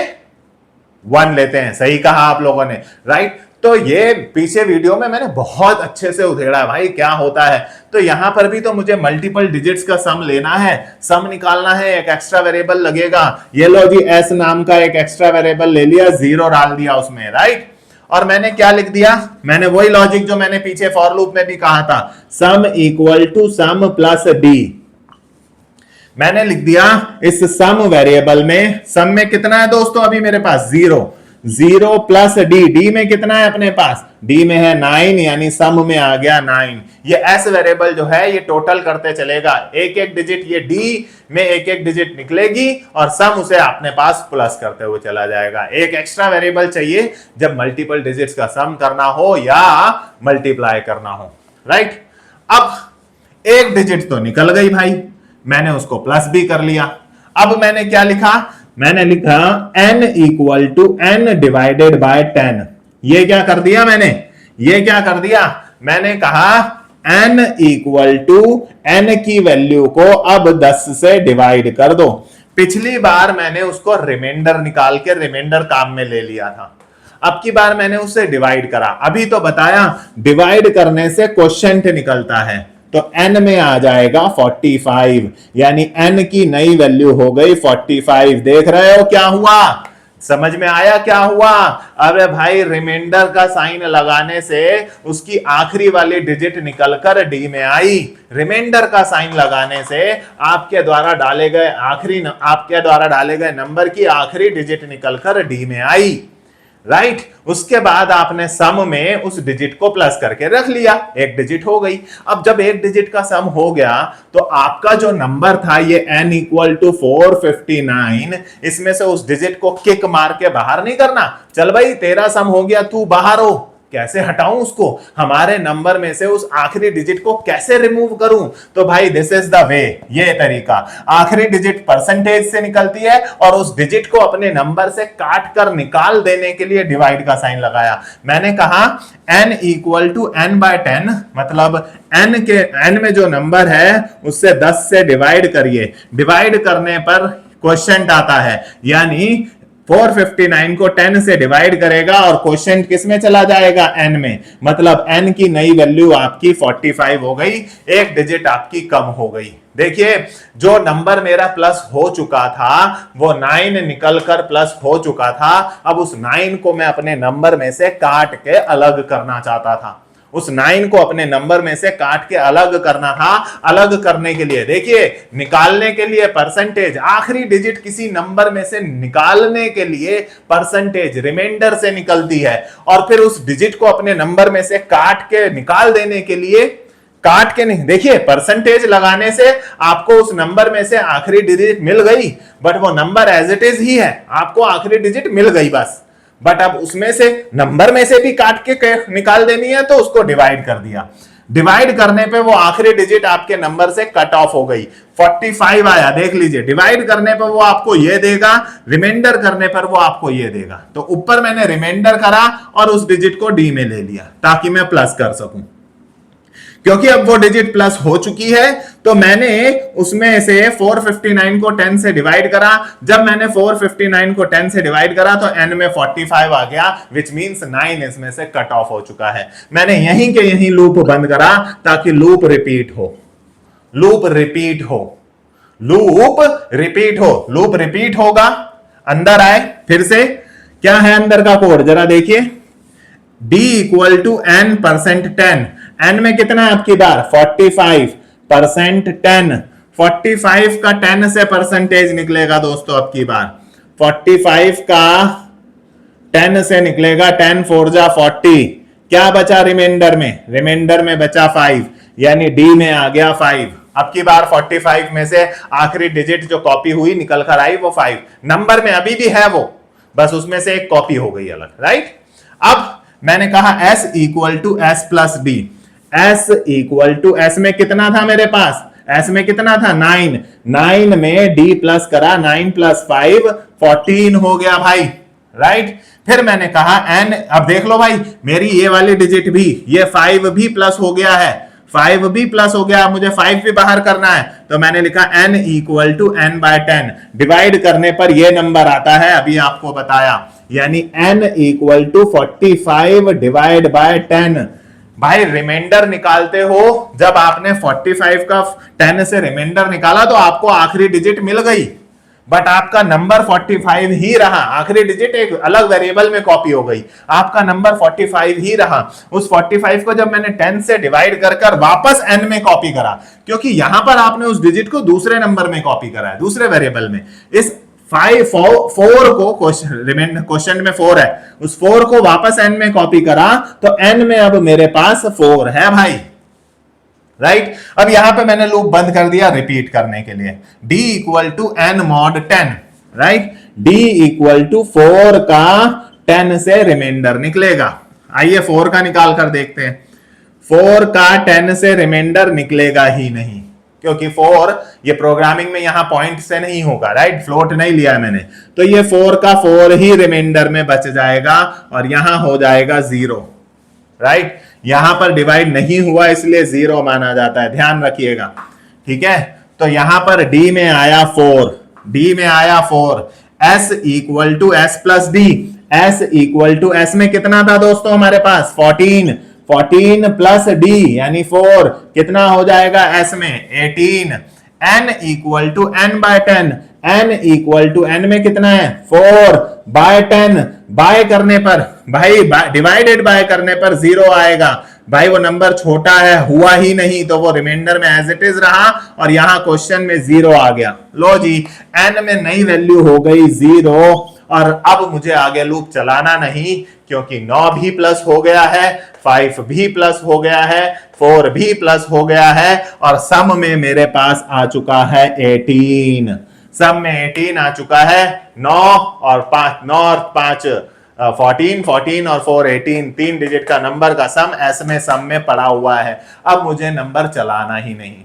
1 लेते हैं। सही कहा आप लोगों ने, राइट। तो ये पीछे वीडियो में मैंने बहुत अच्छे से उधेड़ा भाई क्या होता है। तो यहां पर भी तो मुझे मल्टीपल डिजिट्स का सम लेना है, सम निकालना है, एक एक्स्ट्रा वेरिएबल लगेगा। ये लो जी, एस नाम का एक एक्स्ट्रा वेरिएबल ले लिया, 0 डाल दिया उसमें, राइट। और मैंने क्या लिख दिया? मैंने वही लॉजिक जो मैंने पीछे फॉर लूप में भी कहा था, sum equal to sum plus D. मैंने लिख दिया इस सम वेरिएबल में, सम में कितना है दोस्तों अभी मेरे पास? 0, 0 प्लस डी, डी में कितना है अपने पास? डी में है 9, यानी सम में आ गया 9। ये एस वेरिएबल जो है ये टोटल करते चलेगा, एक एक डिजिट ये डी में एक एक डिजिट निकलेगी और सम उसे अपने पास प्लस करते हुए चला जाएगा। एक एक्स्ट्रा वेरिएबल चाहिए जब मल्टीपल डिजिट्स का सम करना हो या मल्टीप्लाई करना हो, राइट। अब एक डिजिट तो निकल गई भाई, मैंने उसको प्लस भी कर लिया। अब मैंने क्या लिखा? मैंने लिखा n equal to n divided by 10। ये क्या कर दिया मैंने? ये क्या कर दिया? मैंने कहा n इक्वल टू n की वैल्यू को अब 10 से डिवाइड कर दो। पिछली बार मैंने उसको रिमाइंडर निकाल के रिमाइंडर काम में ले लिया था। अब की बार मैंने उससे डिवाइड करा, अभी तो बताया डिवाइड करने से क्वोशिएंट निकलता है, तो n में आ जाएगा 45, यानी n की नई वैल्यू हो गई 45। देख रहे हो क्या हुआ, समझ में आया क्या हुआ? अरे भाई रिमाइंडर का साइन लगाने से उसकी आखिरी वाली डिजिट निकलकर डी में आई, रिमाइंडर का साइन लगाने से आपके द्वारा डाले गए नंबर की आखिरी डिजिट निकलकर डी में आई, राइट। उसके बाद आपने सम में उस डिजिट को प्लस करके रख लिया, एक डिजिट हो गई। अब जब एक डिजिट का सम हो गया तो आपका जो नंबर था ये n इक्वल टू 459, इसमें से उस डिजिट को किक मार के बाहर नहीं करना, चल भाई तेरा सम हो गया तू बाहर हो, कैसे हटाऊं उसको, हमारे नंबर में से उस आखिरी डिजिट को कैसे रिमूव करूं? तो भाई दिस इज द वे, ये तरीका, आखिरी डिजिट परसेंटेज से निकलती है और उस डिजिट को अपने नंबर से काट कर निकाल देने के लिए डिवाइड का साइन लगाया। मैंने कहा n इक्वल टू n/10, मतलब n में जो नंबर है उससे 10 से डिवाइड करिए, डिवाइड करने पर क्वोशिएंट आता है, यानी 459 को 10 से डिवाइड करेगा और क्वोशिएंट किस में चला जाएगा, n में, मतलब n की नई वैल्यू आपकी 45 हो गई, एक डिजिट आपकी कम हो गई। देखिए जो नंबर मेरा प्लस हो चुका था वो 9 निकलकर प्लस हो चुका था, अब उस 9 को मैं अपने नंबर में से काट के अलग करना चाहता था, उस 9 को अपने नंबर में से काट के अलग करना था। अलग करने के लिए देखिए, निकालने के लिए परसेंटेज, आखिरी डिजिट किसी नंबर में से निकालने के लिए परसेंटेज रिमाइंडर से निकलती है, और फिर उस डिजिट को अपने नंबर में से काट के निकाल देने के लिए, काट के नहीं, देखिए परसेंटेज लगाने से आपको उस नंबर में से आखिरी डिजिट मिल गई, बट वो नंबर एज इट इज ही है, आपको आखिरी डिजिट मिल गई बस, बट अब उसमें से नंबर में से भी काट के निकाल देनी है तो उसको डिवाइड कर दिया, डिवाइड करने पे वो आखिरी डिजिट आपके नंबर से कट ऑफ हो गई, 45 आया, देख लीजिए, डिवाइड करने पर वो आपको ये देगा, रिमाइंडर करने पर वो आपको ये देगा, तो ऊपर मैंने रिमाइंडर करा और उस डिजिट को डी में ले लिया ताकि मैं प्लस कर सकूं, क्योंकि अब वो डिजिट प्लस हो चुकी है तो मैंने उसमें से 459 को 10 से डिवाइड करा, जब मैंने 459 को 10 से डिवाइड करा तो n में 45 आ गया, विच मींस 9 इसमें से कट ऑफ हो चुका है। मैंने यहीं के यहीं लूप बंद करा ताकि लूप रिपीट हो, लूप रिपीट हो, लूप रिपीट हो, लूप रिपीट होगा, अंदर आए, फिर से क्या है अंदर का कोड जरा देखिए, d equal to n% 10, n में कितना है आपकी बार 45% 10, 45 का 10 से परसेंटेज निकलेगा दोस्तों, अब की बार 45 का 10 से निकलेगा, 10 4 जा 40, क्या बचा रिमाइंडर में, रिमाइंडर में बचा 5, यानी डी में आ गया 5। अब की बार 45 में से आखिरी डिजिट जो कॉपी हुई निकल कर आई वो 5, नंबर में अभी भी है वो, बस उसमें से एक कॉपी हो गई अलग, राइट। अब मैंने कहा s equal to s plus D, s equal to s में कितना था मेरे पास, s में कितना था 9, 9 में d प्लस करा, 9 प्लस 5 14 हो गया भाई, राइट। फिर मैंने कहा n, अब देख लो भाई मेरी ये वाली डिजिट भी, ये 5 भी प्लस हो गया है, 5 भी प्लस हो गया, मुझे 5 भी बाहर करना है, तो मैंने लिखा n equal to n/10, divide करने पर ये नंबर आता है, अभी आपको बताया, यानी n equal to 45 divide by 10। भाई रिमाइंडर निकालते हो, जब आपने 45 का 10 से रिमाइंडर निकाला तो आपको आखिरी डिजिट मिल गई, बट आपका नंबर 45 ही रहा, आखिरी डिजिट एक अलग वेरिएबल में कॉपी हो गई, आपका नंबर 45 ही रहा। उस 45 को जब मैंने 10 से डिवाइड कर वापस n में कॉपी करा, क्योंकि यहां पर आपने उस डिजिट को दूसरे नंबर में कॉपी करा है, दूसरे वेरिएबल में, इस 4 को क्वेश्चन में 4 है, उस 4 को वापस n में कॉपी करा तो n में अब मेरे पास 4 है भाई, राइट। अब यहां पे मैंने लूप बंद कर दिया रिपीट करने के लिए, d equal to n mod 10, right, d equal to 4 का 10 से रिमाइंडर निकलेगा, आइए 4 का निकाल कर देखते हैं, 4 का 10 से रिमाइंडर निकलेगा ही नहीं, क्योंकि 4 ये प्रोग्रामिंग में यहां पॉइंट से नहीं होगा, राइट, फ्लोट नहीं लिया है मैंने, तो ये 4 का 4 ही रिमाइंडर में बच जाएगा और यहां हो जाएगा 0, राइट, यहां पर डिवाइड नहीं हुआ इसलिए 0 माना जाता है, ध्यान रखिएगा, ठीक है। तो यहां पर d में आया 4, d में आया 4, s equal to s plus D, s equal to, s में कितना था दोस्तों हमारे पास 14, 14 प्लस d यानी 4 कितना हो जाएगा s में 18, n equal to n by 10, n equal to n में कितना है 4 बाय 10, बाय करने पर भाई डिवाइडेड बाय करने पर 0 आएगा भाई, वो नंबर छोटा है हुआ ही नहीं तो वो रिमाइंडर में एज इट इज रहा और यहां क्वेश्चन में 0 आ गया। लो जी n में नई वैल्यू हो गई 0 और अब मुझे आगे लूप चलाना नहीं क्योंकि 9 भी प्लस हो गया है, 5 भी प्लस हो गया है, 4 भी प्लस हो गया है और सम में मेरे पास आ चुका है 18, सम में 18 आ चुका है। 9 और 5, 9 और 5 14, 14 और 4 18, 3 डिजिट का नंबर का सम एस में सम में पड़ा हुआ है। अब मुझे नंबर चलाना ही नहीं।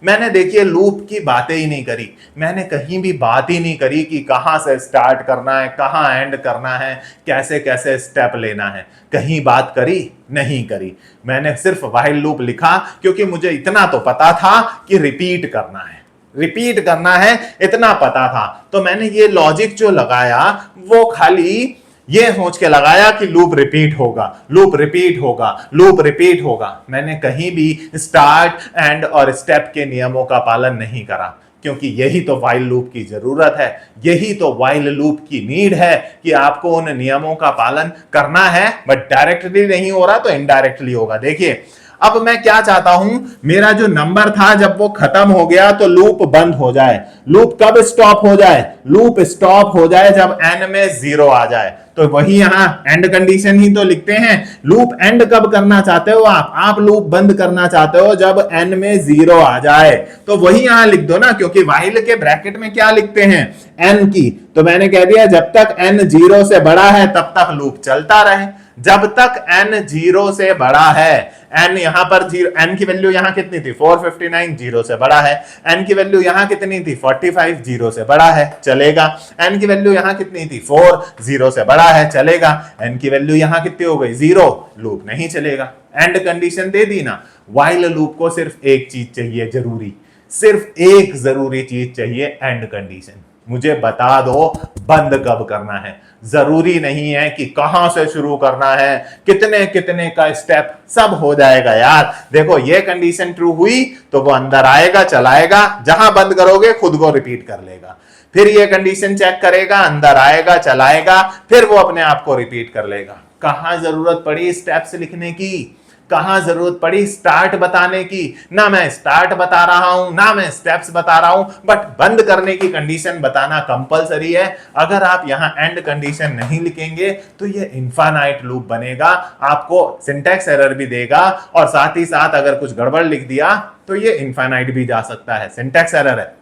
मैंने देखिए लूप की बातें ही नहीं करी, मैंने कहीं भी बात ही नहीं करी कि कहां से स्टार्ट करना है, कहां एंड करना है, कैसे कैसे स्टेप लेना है, कहीं बात करी नहीं करी। मैंने सिर्फ व्हाइल लूप लिखा क्योंकि मुझे इतना तो पता था कि रिपीट करना है, रिपीट करना है, इतना पता था। तो मैंने ये लॉजिक जो लगाया वो खाली ये सोच के लगाया कि लूप रिपीट होगा, लूप रिपीट होगा, लूप रिपीट होगा। मैंने कहीं भी स्टार्ट एंड और स्टेप के नियमों का पालन नहीं करा क्योंकि यही तो व्हाइल लूप की जरूरत है, यही तो व्हाइल लूप की नीड है कि आपको उन नियमों का पालन करना है, बट डायरेक्टली नहीं हो रहा तो इनडायरेक्टली होगा। देखिए अब मैं क्या चाहता हूं, मेरा जो नंबर था जब वो खत्म हो गया तो लूप बंद हो जाए। लूप कब स्टॉप हो जाए, लूप स्टॉप हो जाए जब n में 0 आ जाए। तो वही यहां एंड कंडीशन ही तो लिखते हैं। लूप एंड कब करना चाहते हो आप लूप बंद करना चाहते हो जब n में 0 आ जाए, तो वही यहां लिख दो ना, क्योंकि व्हाइल के ब्रैकेट में क्या लिखते हैं n की, तो मैंने कह दिया जब तक n 0 से बड़ा है तब तक लूप चलता रहे। जब तक n 0 से बड़ा है, n यहां पर n की वैल्यू यहां कितनी थी 459, 0 से बड़ा है। n की वैल्यू यहां कितनी थी 45, 0 से बड़ा है, चलेगा। n की वैल्यू यहां कितनी थी 4, 0 से बड़ा है, चलेगा। n की वैल्यू यहां कितनी हो गई 0, लूप नहीं चलेगा। एंड कंडीशन दे दी ना। व्हाइल लूप को सिर्फ एक चीज चाहिए जरूरी, सिर्फ एक जरूरी चीज चाहिए एंड कंडीशन। मुझे बता दो बंद कब करना है, जरूरी नहीं है कि कहां से शुरू करना है, कितने कितने का स्टेप, सब हो जाएगा यार। देखो ये कंडीशन ट्रू हुई तो वो अंदर आएगा, चलाएगा, जहां बंद करोगे खुद को रिपीट कर लेगा। फिर ये कंडीशन चेक करेगा, अंदर आएगा, चलाएगा, फिर वो अपने आप को रिपीट कर लेगा। कहां जरूरत पड़ी स्टेप्स लिखने की, कहां जरूरत पड़ी स्टार्ट बताने की? ना मैं स्टार्ट बता रहा हूं ना मैं स्टेप्स बता रहा हूं, बट बंद करने की कंडीशन बताना कंपलसरी है। अगर आप यहां एंड कंडीशन नहीं लिखेंगे तो ये इनफाइनाइट लूप बनेगा, आपको सिंटैक्स एरर भी देगा और साथ ही साथ अगर कुछ गड़बड़ लिख दिया तो ये इनफाइनाइट भी जा सकता है, सिंटैक्स एरर है।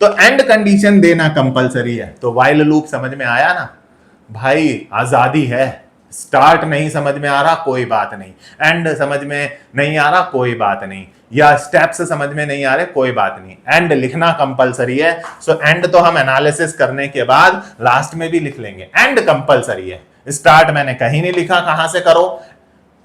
तो एंड कंडीशन देना कंपलसरी है। तो व्हाइल लूप समझ में आया ना भाई, आजादी है। स्टार्ट नहीं समझ में आ रहा कोई बात नहीं, एंड समझ में नहीं आ रहा कोई बात नहीं, या स्टेप्स समझ में नहीं आ रहे कोई बात नहीं, एंड लिखना कंपलसरी है। सो एंड तो हम एनालिसिस करने के बाद लास्ट में भी लिख लेंगे, एंड कंपलसरी है। स्टार्ट मैंने कहीं नहीं लिखा, कहां से करो,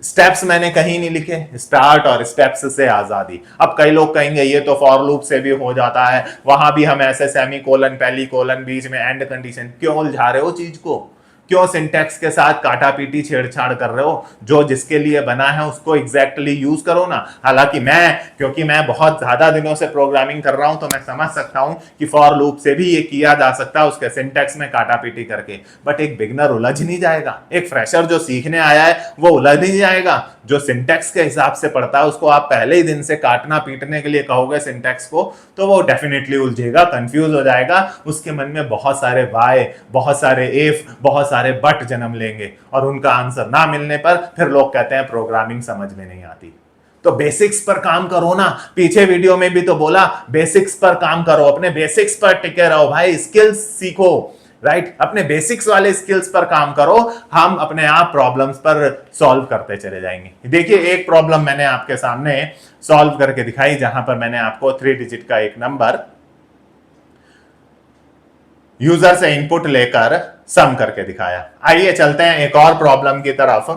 स्टेप्स मैंने कहीं नहीं लिखे, स्टार्ट और स्टेप्स से आजादी। अब कई लोग कहेंगे ये तो फॉर लूप से भी हो जाता है, वहां भी हम ऐसे सेमी कोलन, पहली कोलन, बीच में एंड कंडीशन, क्यों उलझा रहे हो चीज को, क्यों सिंटैक्स के साथ काटा पीटी छेड़छाड़ कर रहे हो? जो जिसके लिए बना है उसको एग्जैक्टली यूज करो ना। हालांकि क्योंकि मैं बहुत ज्यादा दिनों से प्रोग्रामिंग कर रहा हूं तो मैं समझ सकता हूं कि फॉर लूप से भी ये किया जा सकता है उसके सिंटैक्स में काटा पीटी करके, बट एक बिगनर उलझ नहीं जाएगा, एक फ्रेशर जो सीखने आया है वो उलझ नहीं जाएगा। जो सिंटैक्स के हिसाब से पढ़ता है उसको आप पहले ही दिन से काटना पीटने के लिए कहोगे सिंटैक्स को, तो वो डेफिनेटली उलझेगा, कंफ्यूज हो जाएगा, उसके मन में बहुत सारे वाई, बहुत सारे इफ, बहुत सारे बट जन्म लेंगे और उनका आंसर ना मिलने पर फिर लोग कहते हैं प्रोग्रामिंग समझ में नहीं आती। तो बेसिक्स पर काम करो ना, पीछे वीडियो में भी तो बोला बेसिक्स पर काम करो, अपने बेसिक्स पर टिके रहो भाई, स्किल्स सीखो, राइट? अपने बेसिक्स वाले स्किल्स पर काम करो, हम अपने आप प्रॉब्लम्स पर सॉल्व करते चले जाएंगे। देखिए एक प्रॉब्लम मैंने आपके सामने सॉल्व करके दिखाई जहां पर मैंने आपको 3 डिजिट का एक नंबर यूजर से इनपुट लेकर सम करके दिखाया। आइए चलते हैं एक और प्रॉब्लम की तरफ,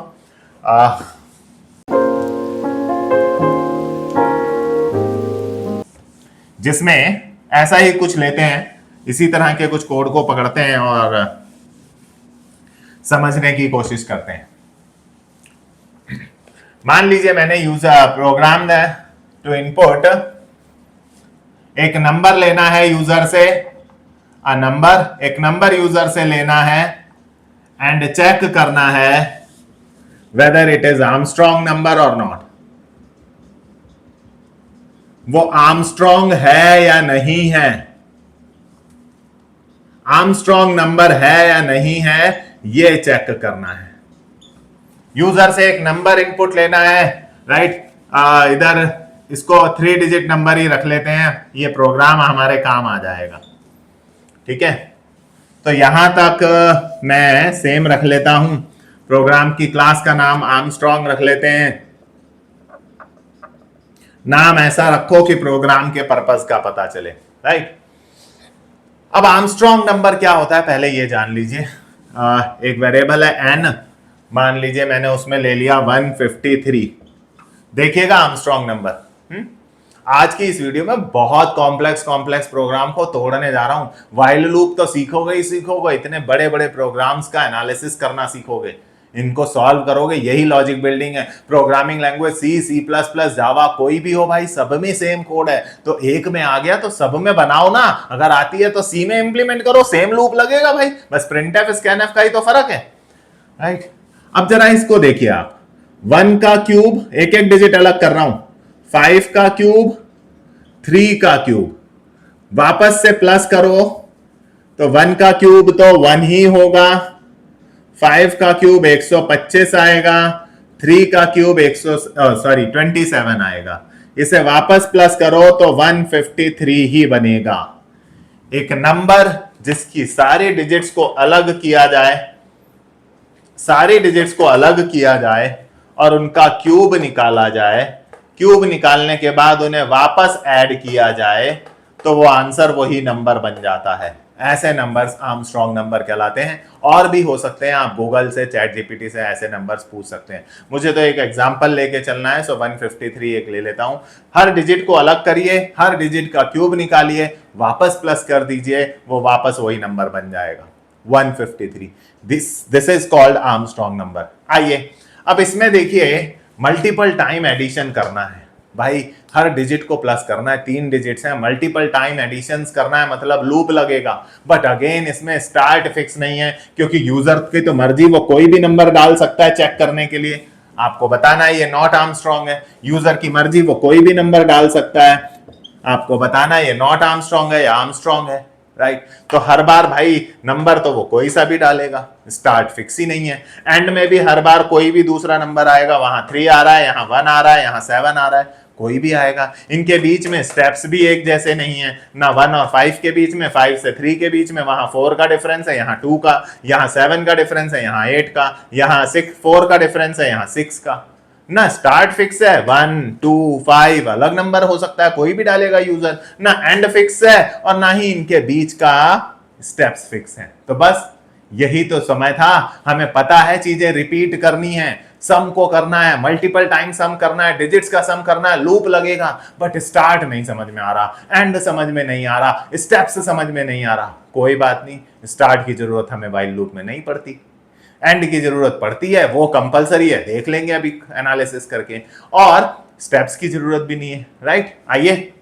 जिसमें ऐसा ही कुछ लेते हैं, इसी तरह के कुछ कोड को पकड़ते हैं और समझने की कोशिश करते हैं। मान लीजिए मैंने यूजर प्रोग्राम टू इनपुट, एक नंबर लेना है यूजर से, एक नंबर यूजर से लेना है एंड चेक करना है whether it is Armstrong number और नॉट। वो आर्मस्ट्रॉन्ग है या नहीं है, आर्मस्ट्रॉन्ग नंबर है या नहीं है, ये चेक करना है। यूजर से एक नंबर इनपुट लेना है, राइट। इधर इसको 3 डिजिट नंबर ही रख लेते हैं, ये प्रोग्राम हमारे काम आ जाएगा, ठीक है। तो यहां तक मैं सेम रख लेता हूं, प्रोग्राम की क्लास का नाम आर्मस्ट्रॉन्ग रख लेते हैं। नाम ऐसा रखो कि प्रोग्राम के पर्पस का पता चले, राइट। अब आर्मस्ट्रॉन्ग नंबर क्या होता है पहले ये जान लीजिए। एक वेरिएबल है एन, मान लीजिए मैंने उसमें ले लिया 153। देखिएगा आर्मस्ट्रॉन्ग नंबर। आज की इस वीडियो में बहुत कॉम्प्लेक्स प्रोग्राम को तोड़ने जा रहा हूं। व्हाइल लूप तो सीखोगे ही सीखोगे, इतने बड़े बड़े प्रोग्राम्स का एनालिसिस करना सीखोगे, इनको सॉल्व करोगे, यही लॉजिक बिल्डिंग है। Programming language C plus plus Java कोई भी हो भाई, सब में सेम कोड है। तो एक में आ गया तो सब में बनाओ ना, अगर आती है तो सी में इंप्लीमेंट करो, सेम लूप लगेगा भाई, बस प्रिंटफ स्कैनफ का ही तो फर्क है, राइट। अब जरा इसको देखिए आप, 1 का क्यूब, एक एक डिजिट अलग कर रहा हूं, 5 का क्यूब, 3 का क्यूब, वापस से प्लस करो तो 1 का क्यूब तो 1 ही होगा, 5 का क्यूब 125 आएगा, 3 का क्यूब 27 आएगा। इसे वापस प्लस करो तो 153 ही बनेगा। एक नंबर जिसकी सारे डिजिट्स को अलग किया जाए, सारे डिजिट्स को अलग किया जाए और उनका क्यूब निकाला जाए, क्यूब निकालने के बाद उन्हें वापस ऐड किया जाए तो वो आंसर वही नंबर बन जाता है। ऐसे नंबर्स आर्मस्ट्रॉन्ग नंबर कहलाते हैं। और भी हो सकते हैं, आप गूगल से, चैट जीपीटी से ऐसे नंबर्स पूछ सकते हैं। मुझे तो एक एग्जांपल लेके चलना है, सो 153 एक ले लेता हूं। हर डिजिट को अलग करिए, हर डिजिट का क्यूब निकालिए, वापस प्लस कर दीजिए, वो वापस वही नंबर बन जाएगा 153। This is called Armstrong number. आइए अब इसमें देखिए, मल्टीपल टाइम एडिशन करना है भाई, हर डिजिट को प्लस करना है, 3 डिजिट्स हैं, मल्टीपल टाइम एडिशंस करना है, मतलब लूप लगेगा। बट अगेन इसमें स्टार्ट फिक्स नहीं है, क्योंकि यूजर की तो मर्जी, वो कोई भी नंबर डाल सकता है चेक करने के लिए। आपको बताना है ये नॉट आर्मस्ट्रॉन्ग है, यूजर की मर्जी, वो कोई भी नंबर डाल सकता है। आपको बताना है ये नॉट आर्मस्ट्रॉन्ग है या आर्मस्ट्रॉन्ग है, राइट। तो हर बार भाई नंबर तो वो कोई सा भी डालेगा, स्टार्ट फिक्स ही नहीं है। एंड में भी हर बार कोई भी दूसरा नंबर आएगा, वहां 3 आ रहा है, यहां 1 आ रहा है, यहां 7 आ रहा है, कोई भी आएगा। इनके बीच में स्टेप्स भी एक जैसे नहीं है ना, 1 और 5 के बीच में, 5 से 3 के बीच में, वहां 4 का डिफरेंस है, यहाँ 2 का, यहाँ 7 का डिफरेंस है, यहाँ 8 का, यहाँ 4 का डिफरेंस है, यहाँ 6 का ना। स्टार्ट फिक्स है, 1 2 5 अलग नंबर हो सकता है, कोई भी डालेगा यूजर ना। एंड फिक्स है और ना ही इनके बीच का स्टेप्स फिक्स है। तो बस यही तो समय था, हमें पता है चीजें रिपीट करनी है, सम को करना है, मल्टीपल टाइम सम करना है, डिजिट्स का सम करना है, लूप लगेगा। बट स्टार्ट नहीं समझ में आ रहा, एंड समझ में नहीं आ रहा, स्टेप्स समझ में नहीं आ रहा। कोई बात नहीं, स्टार्ट की जरूरत हमें व्हाइल लूप में नहीं पड़ती, एंड की जरूरत पड़ती है, वो कंपलसरी है, देख लेंगे अभी एनालिसिस करके। और स्टेप्स की जरूरत भी नहीं है, राइट। आइए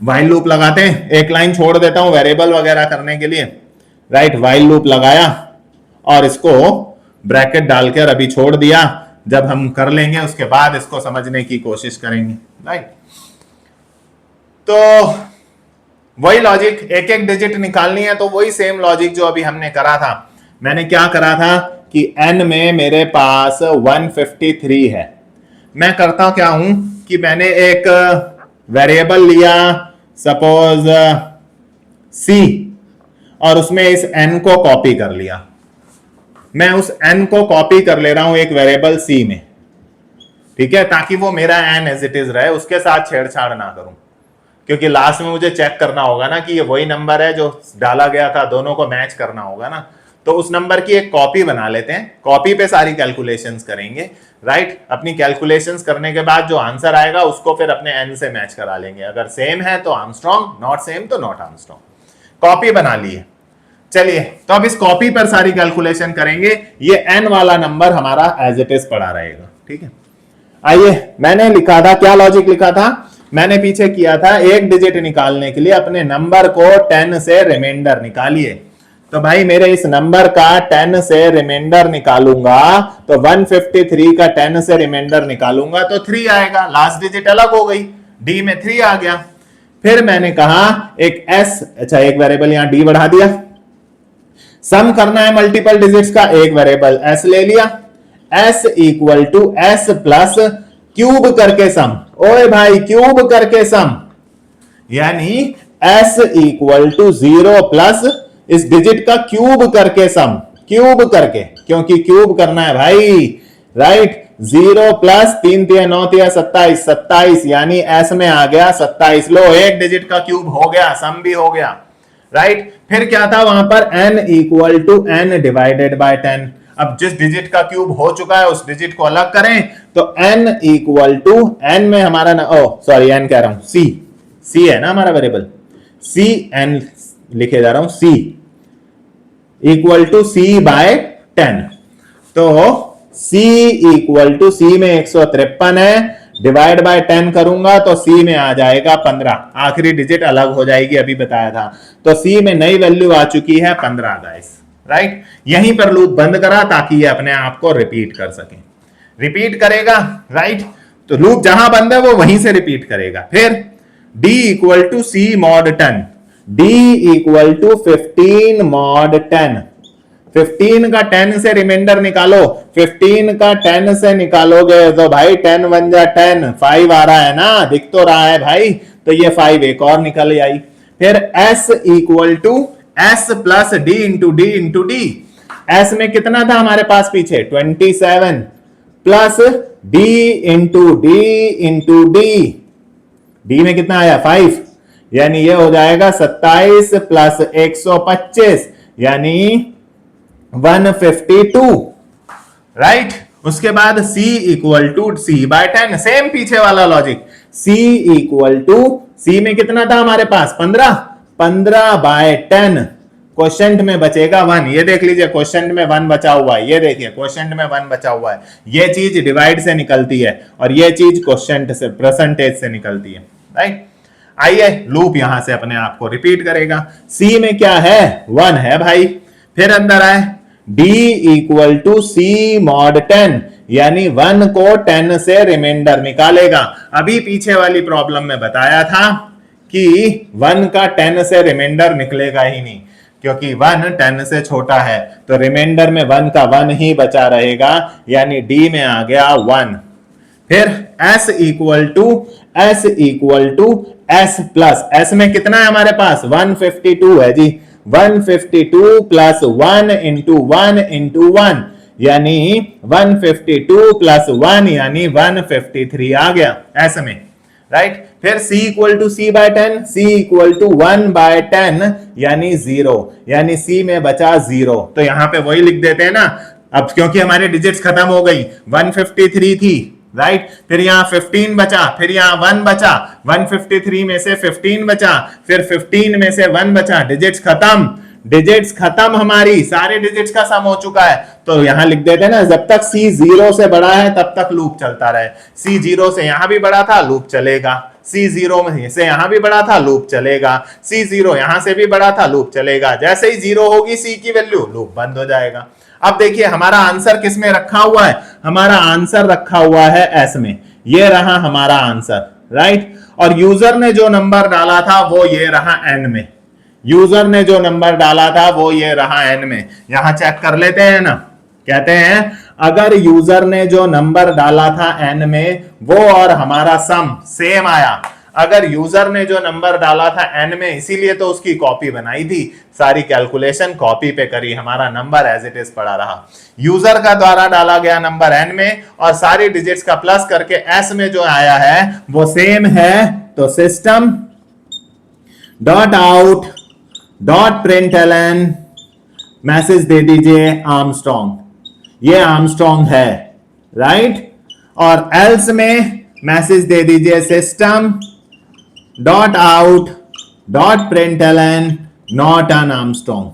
व्हाइल लूप लगाते हैं, एक लाइन छोड़ देता हूं वेरिएबल वगैरह करने के लिए, राइट। व्हाइल लूप लगाया और इसको ब्रैकेट डालकर अभी छोड़ दिया, जब हम कर लेंगे उसके बाद इसको समझने की कोशिश करेंगे, राइट। तो वही लॉजिक, एक एक डिजिट निकालनी है, तो वही सेम लॉजिक जो अभी हमने करा था। मैंने क्या करा था कि n में मेरे पास 153 है। मैं करता क्या हूं कि मैंने एक वेरिएबल लिया, सपोज c, और उसमें इस n को कॉपी कर लिया। मैं उस n को कॉपी कर ले रहा हूं एक वेरिएबल c में, ठीक है, ताकि वो मेरा n एज इट इज रहे, उसके साथ छेड़छाड़ ना करूं, क्योंकि लास्ट में मुझे चेक करना होगा ना कि ये वही नंबर है जो डाला गया था, दोनों को मैच करना होगा ना। तो उस नंबर की एक कॉपी बना लेते हैं, कॉपी पे सारी कैलकुलेशंस करेंगे, राइट। अपनी कैलकुलेशंस करने के बाद जो आंसर आएगा उसको फिर अपने n से मैच करा लेंगे, अगर सेम है तो आर्मस्ट्रॉन्ग, नॉट सेम तो नॉट आर्मस्ट्रॉन्ग। कॉपी बना ली है। चलिए तो अब इस कॉपी पर सारी कैलकुलेशन करेंगे। ये n वाला नंबर हमारा एज इट इज पड़ा रहेगा, ठीक है। आइए, मैंने लिखा था, क्या लॉजिक लिखा था, मैंने पीछे किया था एक डिजिट निकालने के लिए अपने नंबर को 10 से रिमाइंडर निकालिए। तो भाई मेरे इस नंबर का 10 से रिमाइंडर निकालूंगा तो 153 का 10 से रिमाइंडर निकालूंगा तो 3 आएगा, लास्ट डिजिट अलग हो गई, डी में 3 आ गया। फिर मैंने कहा एक s, अच्छा एक वेरिएबल यहां डी बढ़ा दिया, सम करना है मल्टीपल डिजिट्स का, एक वेरिएबल s ले लिया, s equal to s plus cube करके सम। ओए भाई क्यूब करके सम, यानी s इक्वल टू 0 प्लस इस डिजिट का क्यूब करके सम, क्यूब करके, क्योंकि क्यूब करना है भाई, राइट। 0 प्लस 3 3 9 3 27, 27 यानी s में आ गया 27। लो एक डिजिट का क्यूब हो गया, सम भी हो गया, राइट। फिर क्या था वहां पर, n equal to n divided by 10। अब जिस डिजिट का क्यूब हो चुका है उस डिजिट को अलग करें तो n इक्वल टू n में हमारा सॉरी n कह रहा हूं c है ना हमारा वेरिएबल, c n लिखे जा रहा हूं, c equal to c by 10। तो c इक्वल टू c में 153 है, डिवाइड बाय 10 करूंगा तो c में आ जाएगा 15, आखिरी डिजिट अलग हो जाएगी, अभी बताया था। तो c में नई वैल्यू आ चुकी है 15 गाइस, राइट। यहीं पर लूप बंद करा ताकि ये अपने आप को रिपीट कर सके, रिपीट करेगा, राइट। तो लूप जहां बंद है वो वहीं से रिपीट करेगा। फिर d equal to c mod 10, d equal to 15 mod 10। 15 का 10 से रिमाइंडर निकालो, 15 का 10 से निकालोगे तो भाई 10 1 जा 10, 5 आ रहा है ना, दिख तो रहा है भाई, तो ये 5 एक और निकल आई। फिर s equal to s plus d into D into D, s में कितना था हमारे पास पीछे 27 plus d into D into D, d में कितना आया 5, यानी ये हो जाएगा 27 प्लस 125 यानी 152, राइट। उसके बाद c equal to c by 10, same पीछे वाला logic, c equal to c में कितना था हमारे पास 15 बाय 10, क्वेश्चन में बचेगा 1। ये देख लीजिए क्वेश्चन में 1 बचा हुआ है, ये देखिए क्वेश्चन में 1 बचा हुआ है। ये चीज डिवाइड से निकलती है और ये चीज क्वेश्चन से, परसेंटेज से निकलती है, राइट। आइए लूप यहां से अपने आप को रिपीट करेगा। c में क्या है 1 है भाई। फिर अंदर आए d equal to c mod 10, यानी 1 को 10 से रिमाइंडर निकालेगा। अभी पीछे वाली प्रॉब्लम में बताया था कि 1 का 10 से रिमाइंडर निकलेगा ही नहीं, क्योंकि 1 10 से छोटा है, तो रिमाइंडर में 1 का 1 ही बचा रहेगा, यानी d में आ गया 1। फिर s equal to s plus, s में कितना है हमारे पास 152 है जी, 152 प्लस 1 इंटू 1 इंटू 1 यानी 152 प्लस 1 यानी 153 आ गया s में, राइट। फिर c equal to c by 10, c equal to 1 by 10 यानी 0, यानी c में बचा 0। तो यहां पे वही लिख देते हैं ना, अब क्योंकि हमारे डिजिट्स खत्म हो गई, 153 थी, राइट। फिर यहां 15 बचा, फिर यहां 1 बचा, 153 में से 15 बचा, फिर 15 में से 1 बचा, डिजिट्स खत्म हमारी, सारे डिजिट्स का सम हो चुका है। तो यहां लिख देते हैं ना, जब तक c 0 से बड़ा है तब तक लूप चलता रहे। c 0 से यहां भी बड़ा था, लूप चलेगा, c 0 से यहां भी बड़ा था, लूप चलेगा, c 0 यहां से भी बड़ा था, लूप चलेगा। जैसे ही 0 होगी c की वैल्यू, लूप बंद हो जाएगा। अब देखिए हमारा आंसर किस में रखा हुआ है, हमारा आंसर रखा हुआ है s में, ये रहा हमारा आंसर, राइट। और यूजर ने जो नंबर डाला था वो ये रहा n में, यूजर ने जो नंबर डाला था वो ये रहा n में। यहां चेक कर लेते हैं ना, कहते हैं अगर यूजर ने जो नंबर डाला था n में वो और हमारा सम सेम आया, अगर यूजर ने जो नंबर डाला था n में, इसीलिए तो उसकी कॉपी बनाई थी, सारी कैलकुलेशन कॉपी पे करी, हमारा नंबर एज इट इज पड़ा रहा। यूजर का द्वारा डाला गया नंबर n में और सारी डिजिट्स का प्लस करके s में जो आया है वो सेम है, तो system dot out dot println message दे दीजिए आर्मस्ट्रॉन्ग, ये आर्मस्ट्रॉन्ग है, राइट। और एल्स में मैसेज दे दीजिए system dot out dot println not an Armstrong,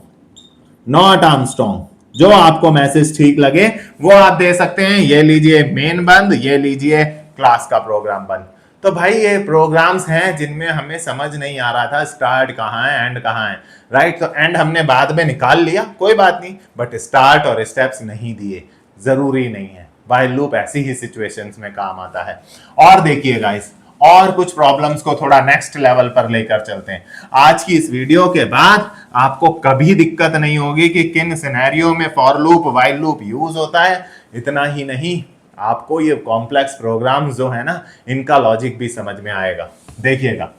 not Armstrong. जो आपको मैसेज ठीक लगे वो आप दे सकते हैं। ये लीजिए मेन बंद, ये लीजिए क्लास का प्रोग्राम बंद। तो भाई ये प्रोग्राम्स हैं जिनमें हमें समझ नहीं आ रहा था स्टार्ट कहाँ है एंड कहाँ है, राइट। तो एंड हमने बाद में निकाल लिया, कोई बात नहीं, बट स्टार्ट और स्टेप्स नहीं दिए, जरूरी नहीं है। व्हाइल लूप ऐसी ही सिचुएशंस में काम आता है। और देखिए गाइस, और कुछ प्रॉब्लम्स को थोड़ा नेक्स्ट लेवल पर लेकर चलते हैं। आज की इस वीडियो के बाद आपको कभी दिक्कत नहीं होगी कि किन सिनेरियो में for loop while loop use होता है। इतना ही नहीं, आपको ये कॉम्प्लेक्स प्रोग्राम्स जो है ना, इनका लॉजिक भी समझ में आएगा। देखिएगा,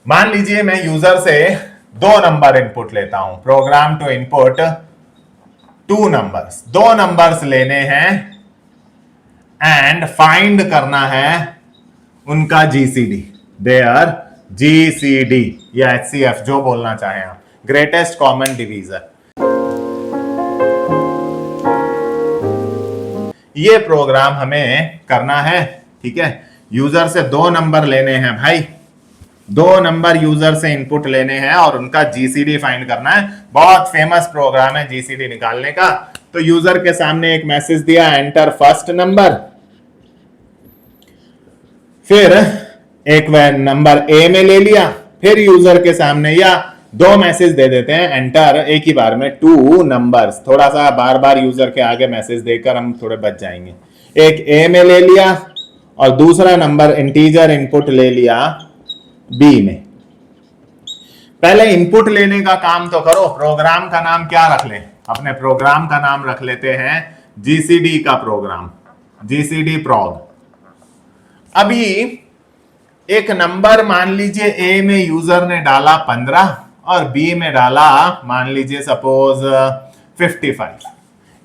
मान लीजिए मैं यूजर से 2 नंबर इनपुट लेता हूं। Program to input 2 numbers, 2 numbers लेने हैं एंड फाइंड करना है उनका जीसीडी, देयर जीसीडी या एचसीएफ, जो बोलना चाहें आप, ग्रेटेस्ट कॉमन डिवीजर। ये प्रोग्राम हमें करना है, ठीक है। यूजर से 2 नंबर लेने हैं भाई, 2 नंबर यूजर से इनपुट लेने हैं और उनका जीसीडी फाइंड करना है। बहुत फेमस प्रोग्राम है जीसीडी निकालने का। तो यूजर के सामने एक मैसेज दिया, एंटर फर्स्ट नंबर, फिर एक नंबर ए में ले लिया, फिर यूजर के सामने या 2 मैसेज दे देते हैं, एंटर एक ही बार में 2 नंबर्स। थोड़ा सा बार बार यूजर के आगे मैसेज देकर हम थोड़े बच जाएंगे। एक ए में ले लिया और दूसरा नंबर इंटीजर इनपुट ले लिया बी में। पहले इनपुट लेने का काम तो करो। प्रोग्राम का नाम क्या रख लें? अपने प्रोग्राम का नाम रख लेते हैं जीसीडी का प्रोग्राम, जीसीडी प्रोग। अभी एक नंबर मान लीजिए ए में यूजर ने डाला 15 और बी में डाला मान लीजिए सपोज 55।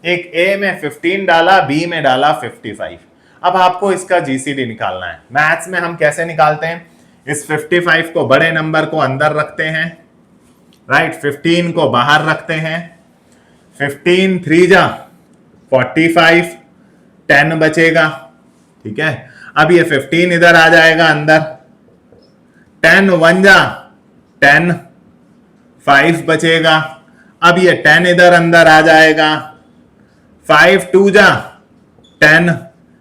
एक ए में 15 डाला, बी में डाला 55। अब आपको इसका जीसीडी निकालना है। मैथ्स में हम कैसे निकालते हैं? इस 55 को बड़े नंबर को अंदर रखते हैं, राइट, 15 को बाहर रखते हैं। 15 3 जा 45, 10 बचेगा, ठीक है। अब ये 15 इधर आ जाएगा अंदर, 10 1 जा 10, 5 बचेगा। अब ये 10 इधर अंदर आ जाएगा, 5 2 जा 10,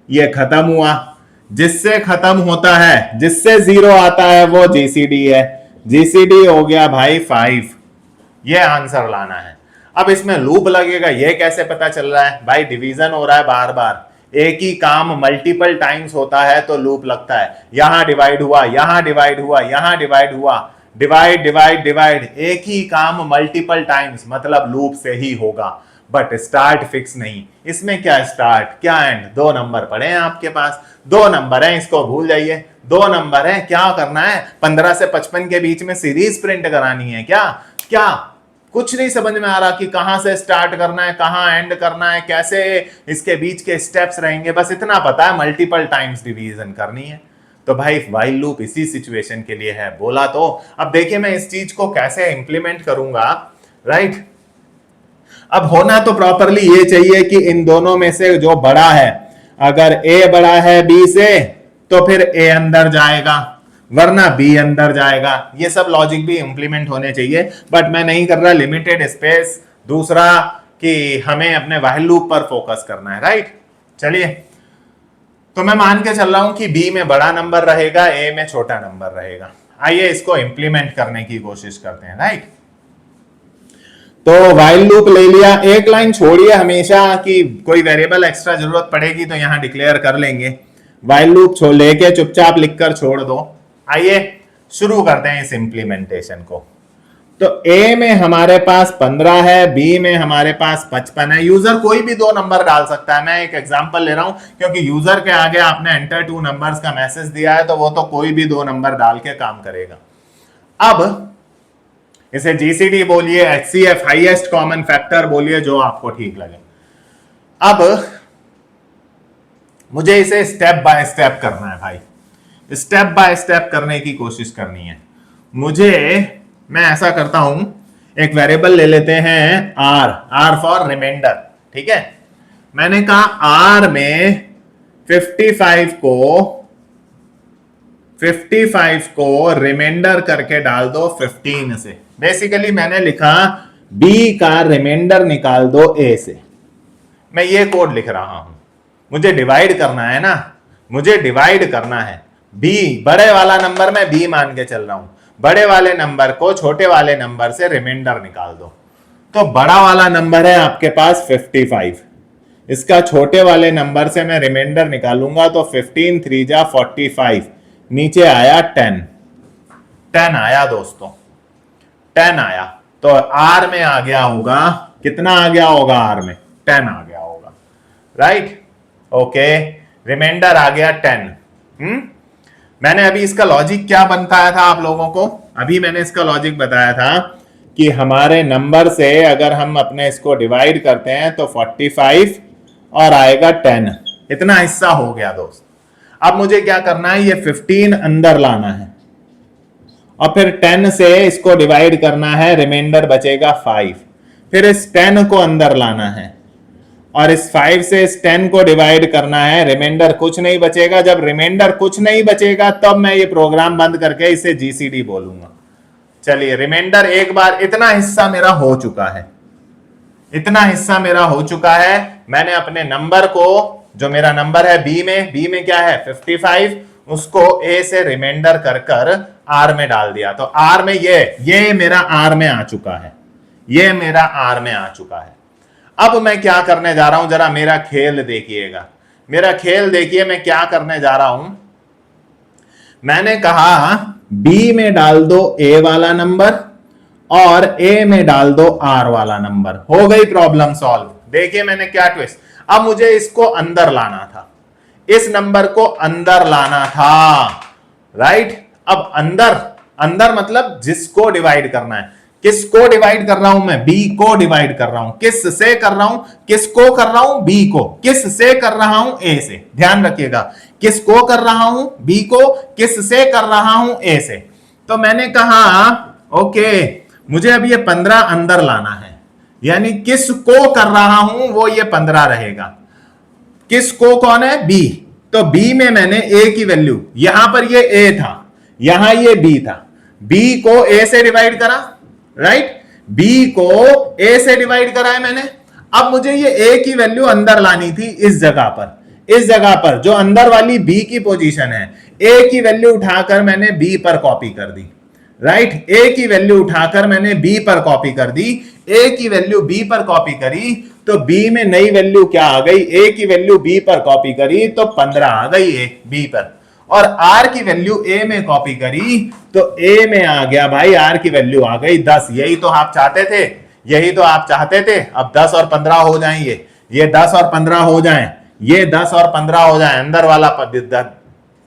ये खत्म हुआ। जिससे खत्म होता है, जिससे 0 आता है वो जीसीडी है। जीसीडी हो गया भाई 5। ये आंसर लाना है। अब इसमें लूप लगेगा, ये कैसे पता चल रहा है? भाई डिवीजन हो रहा है बार बार, एक ही काम मल्टीपल टाइम्स होता है तो लूप लगता है। यहां डिवाइड हुआ, यहां डिवाइड हुआ, यहां डिवाइड हुआ, डिवाइड डिवाइड डिवाइड, एक ही काम मल्टीपल टाइम्स, मतलब लूप से ही होगा। बट स्टार्ट फिक्स नहीं। इसमें क्या स्टार्ट क्या एंड? 2 नंबर पड़े हैं आपके पास, 2 नंबर हैं, इसको भूल जाइए। 2 नंबर हैं, क्या करना है? 15 से 55 के बीच में सीरीज प्रिंट करानी है क्या? क्या कुछ नहीं समझ में आ रहा कि कहां से स्टार्ट करना है, कहां एंड करना है, कैसे इसके बीच के स्टेप्स रहेंगे। बस इतना पता है मल्टीपल टाइम्स डिवीजन करनी है। तो भाई व्हाइल लूप इसी सिचुएशन के लिए है, बोला तो। अब देखिए मैं इस चीज को कैसे इंप्लीमेंट करूंगा, राइट। अब होना तो प्रॉपरली ये चाहिए कि इन दोनों में से जो बड़ा है, अगर ए बड़ा है बी से तो फिर ए अंदर जाएगा, वरना बी अंदर जाएगा। ये सब लॉजिक भी इंप्लीमेंट होने चाहिए, बट मैं नहीं कर रहा, लिमिटेड स्पेस। दूसरा कि हमें अपने व्हाइल लूप पर फोकस करना है, राइट। चलिए, तो मैं मान के चल रहा हूं कि बी में बड़ा नंबर रहेगा, ए में छोटा नंबर रहेगा। आइए इसको इंप्लीमेंट करने की कोशिश करते हैं, राइट। तो व्हाइल लूप ले लिया। एक लाइन छोड़िए हमेशा कि कोई वेरिएबल एक्स्ट्रा जरूरत पड़ेगी तो यहां डिक्लेयर कर लेंगे। व्हाइल लूप लेके चुपचाप लिखकर छोड़ दो। आइए शुरू करते हैं इस इंप्लीमेंटेशन को। तो ए में हमारे पास 15 है, बी में हमारे पास 55 है। यूजर कोई भी 2 नंबर डाल सकता है। मैं एक एग्जांपल ले रहा हूं क्योंकि यूजर के आगे आपने एंटर 2 नंबर्स का मैसेज दिया है, तो वो तो कोई भी 2 नंबर डाल के काम करेगा। अब इसे जीसीडी बोलिए, एचसीएफ हाईएस्ट कॉमन फैक्टर बोलिए, जो आपको ठीक लगे। अब मुझे इसे स्टेप बाय स्टेप करना है भाई, स्टेप बाय स्टेप करने की कोशिश करनी है मुझे। मैं ऐसा करता हूं, एक वेरिएबल ले लेते हैं आर, आर फॉर रिमाइंडर, ठीक है। मैंने कहा आर में 55 को रिमाइंडर करके डाल दो 15 से। बेसिकली मैंने लिखा बी का रिमाइंडर निकाल दो ए से। मैं ये कोड लिख रहा हूं, मुझे डिवाइड करना है ना, मुझे डिवाइड करना है। बी बड़े वाला नंबर मैं बी मान के चल रहा हूं, बड़े वाले नंबर को छोटे वाले नंबर से रिमाइंडर निकाल दो। तो बड़ा वाला नंबर है आपके पास 55, इसका छोटे वाले नंबर से मैं रिमाइंडर निकालूंगा तो 15 3 जा 45, नीचे आया 10 आया दोस्तों, 10 आया। तो आर में आ गया होगा, कितना आ गया होगा आर में? 10 आ गया होगा, राइट? ओके, रिमाइंडर आ गया 10। मैंने अभी इसका लॉजिक क्या बताया था आप लोगों को? अभी मैंने इसका लॉजिक बताया था कि हमारे नंबर से अगर हम अपने इसको डिवाइड करते हैं तो 45 और आएगा 10, इतना हिस्सा हो गया दोस्त। अब मुझे क्या करना है, ये 15 अंदर लाना है और फिर 10 से इसको डिवाइड करना है, रिमाइंडर बचेगा 5। फिर इस 10 को अंदर लाना है और इस 5 से इस 10 को डिवाइड करना है, रिमाइंडर कुछ नहीं बचेगा। जब रिमाइंडर कुछ नहीं बचेगा तब मैं ये प्रोग्राम बंद करके इसे जीसीडी बोलूंगा। चलिए, रिमाइंडर एक बार, इतना हिस्सा मेरा हो चुका है, इतना हिस्सा मेरा हो चुका है। मैंने अपने नंबर को, जो मेरा नंबर है बी में क्या है 55, उसको ए से रिमाइंडर कर कर आर में डाल दिया। तो आर में ये मेरा आर में आ चुका है, ये मेरा आर में आ चुका है। अब मैं क्या करने जा रहा हूं, जरा मेरा खेल देखिएगा, मेरा खेल देखिए मैं क्या करने जा रहा हूं। मैंने कहा बी में डाल दो ए वाला नंबर और ए में डाल दो आर वाला नंबर। हो गई प्रॉब्लम सॉल्व। देखिए मैंने क्या ट्विस्ट, अब मुझे इसको अंदर लाना था, इस नंबर को अंदर लाना था, राइट? अब अंदर मतलब जिसको डिवाइड करना है। किसको डिवाइड कर रहा हूं मैं? बी को डिवाइड कर रहा हूं। किस से कर रहा हूं? किसको कर रहा हूं? बी को। किस से कर रहा हूं? ए से। ध्यान रखिएगा, किसको कर रहा हूं? बी को। किस से कर रहा हूं? ए से। तो मैंने कहा ओके, मुझे अब ये 15 अंदर लाना है, यानी किसको कर रहा हूं वो ये 15 रहेगा। किसको कौन है? बी। तो बी में मैंने ए की वैल्यू, यहां पर ये ए था, यहां ये बी था, बी को ए से डिवाइड करा, राइट? बी को ए से डिवाइड करा है मैंने। अब मुझे ये ए की वैल्यू अंदर लानी थी, इस जगह पर, इस जगह पर जो अंदर वाली बी की पोजीशन है, ए की वैल्यू उठाकर मैंने बी पर कॉपी कर दी, राइट? ए की वैल्यू उठाकर मैंने बी पर कॉपी कर दी, ए की वैल्यू बी पर कॉपी करी तो बी में नई वैल्यू क्या आ गई? ए की वैल्यू बी पर कॉपी करी तो 15 आ गई ए बी पर, और आर की वैल्यू ए में कॉपी करी तो ए में आ गया भाई, आर की वैल्यू आ गई 10। यही तो आप चाहते थे, यही तो आप चाहते थे। अब 10 और 15 हो जाएंगे, ये 10 और 15 हो जाएं, ये 10 और 15 हो जाए, अंदर वाला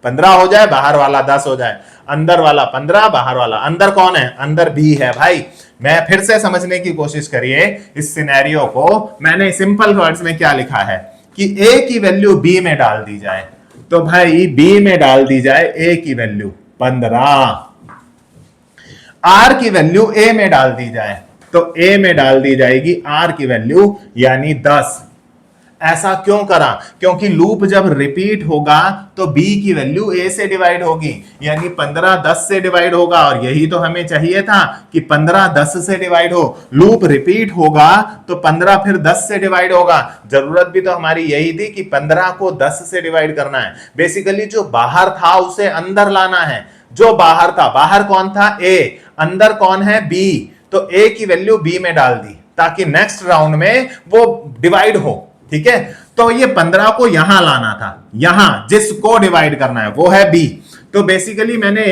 15 हो जाए, बाहर वाला 10 हो जाए, अंदर वाला 15, बाहर वाला, अंदर कौन है? अंदर बी है भाई। मैं फिर से समझने की कोशिश करिए इस सिनेरियो को। मैंने सिंपल वर्ड्स में क्या लिखा है कि ए की वैल्यू बी में डाल दी जाए, तो भाई बी में डाल दी जाए ए की वैल्यू 15, आर की वैल्यू ए में डाल दी जाए तो ए में डाल दी जाएगी आर की वैल्यू यानी 10। ऐसा क्यों करा? क्योंकि लूप जब रिपीट होगा तो बी की वैल्यू ए से डिवाइड होगी, यानी 15 10 से डिवाइड होगा, और यही तो हमें चाहिए था कि 15 10 से डिवाइड हो। लूप रिपीट होगा तो 15 फिर 10 से डिवाइड होगा। जरूरत भी तो हमारी यही थी कि 15 को 10 से डिवाइड करना है। बेसिकली जो बाहर था उसे अंदर लाना है, जो बाहर था, बाहर कौन था? ए, अंदर कौन है? बी। तो ए की वैल्यू बी में डाल दी ताकि नेक्स्ट राउंड में वो डिवाइड हो, ठीक है? तो ये 15 को यहां लाना था, यहां जिसको डिवाइड करना है वो है बी। तो बेसिकली मैंने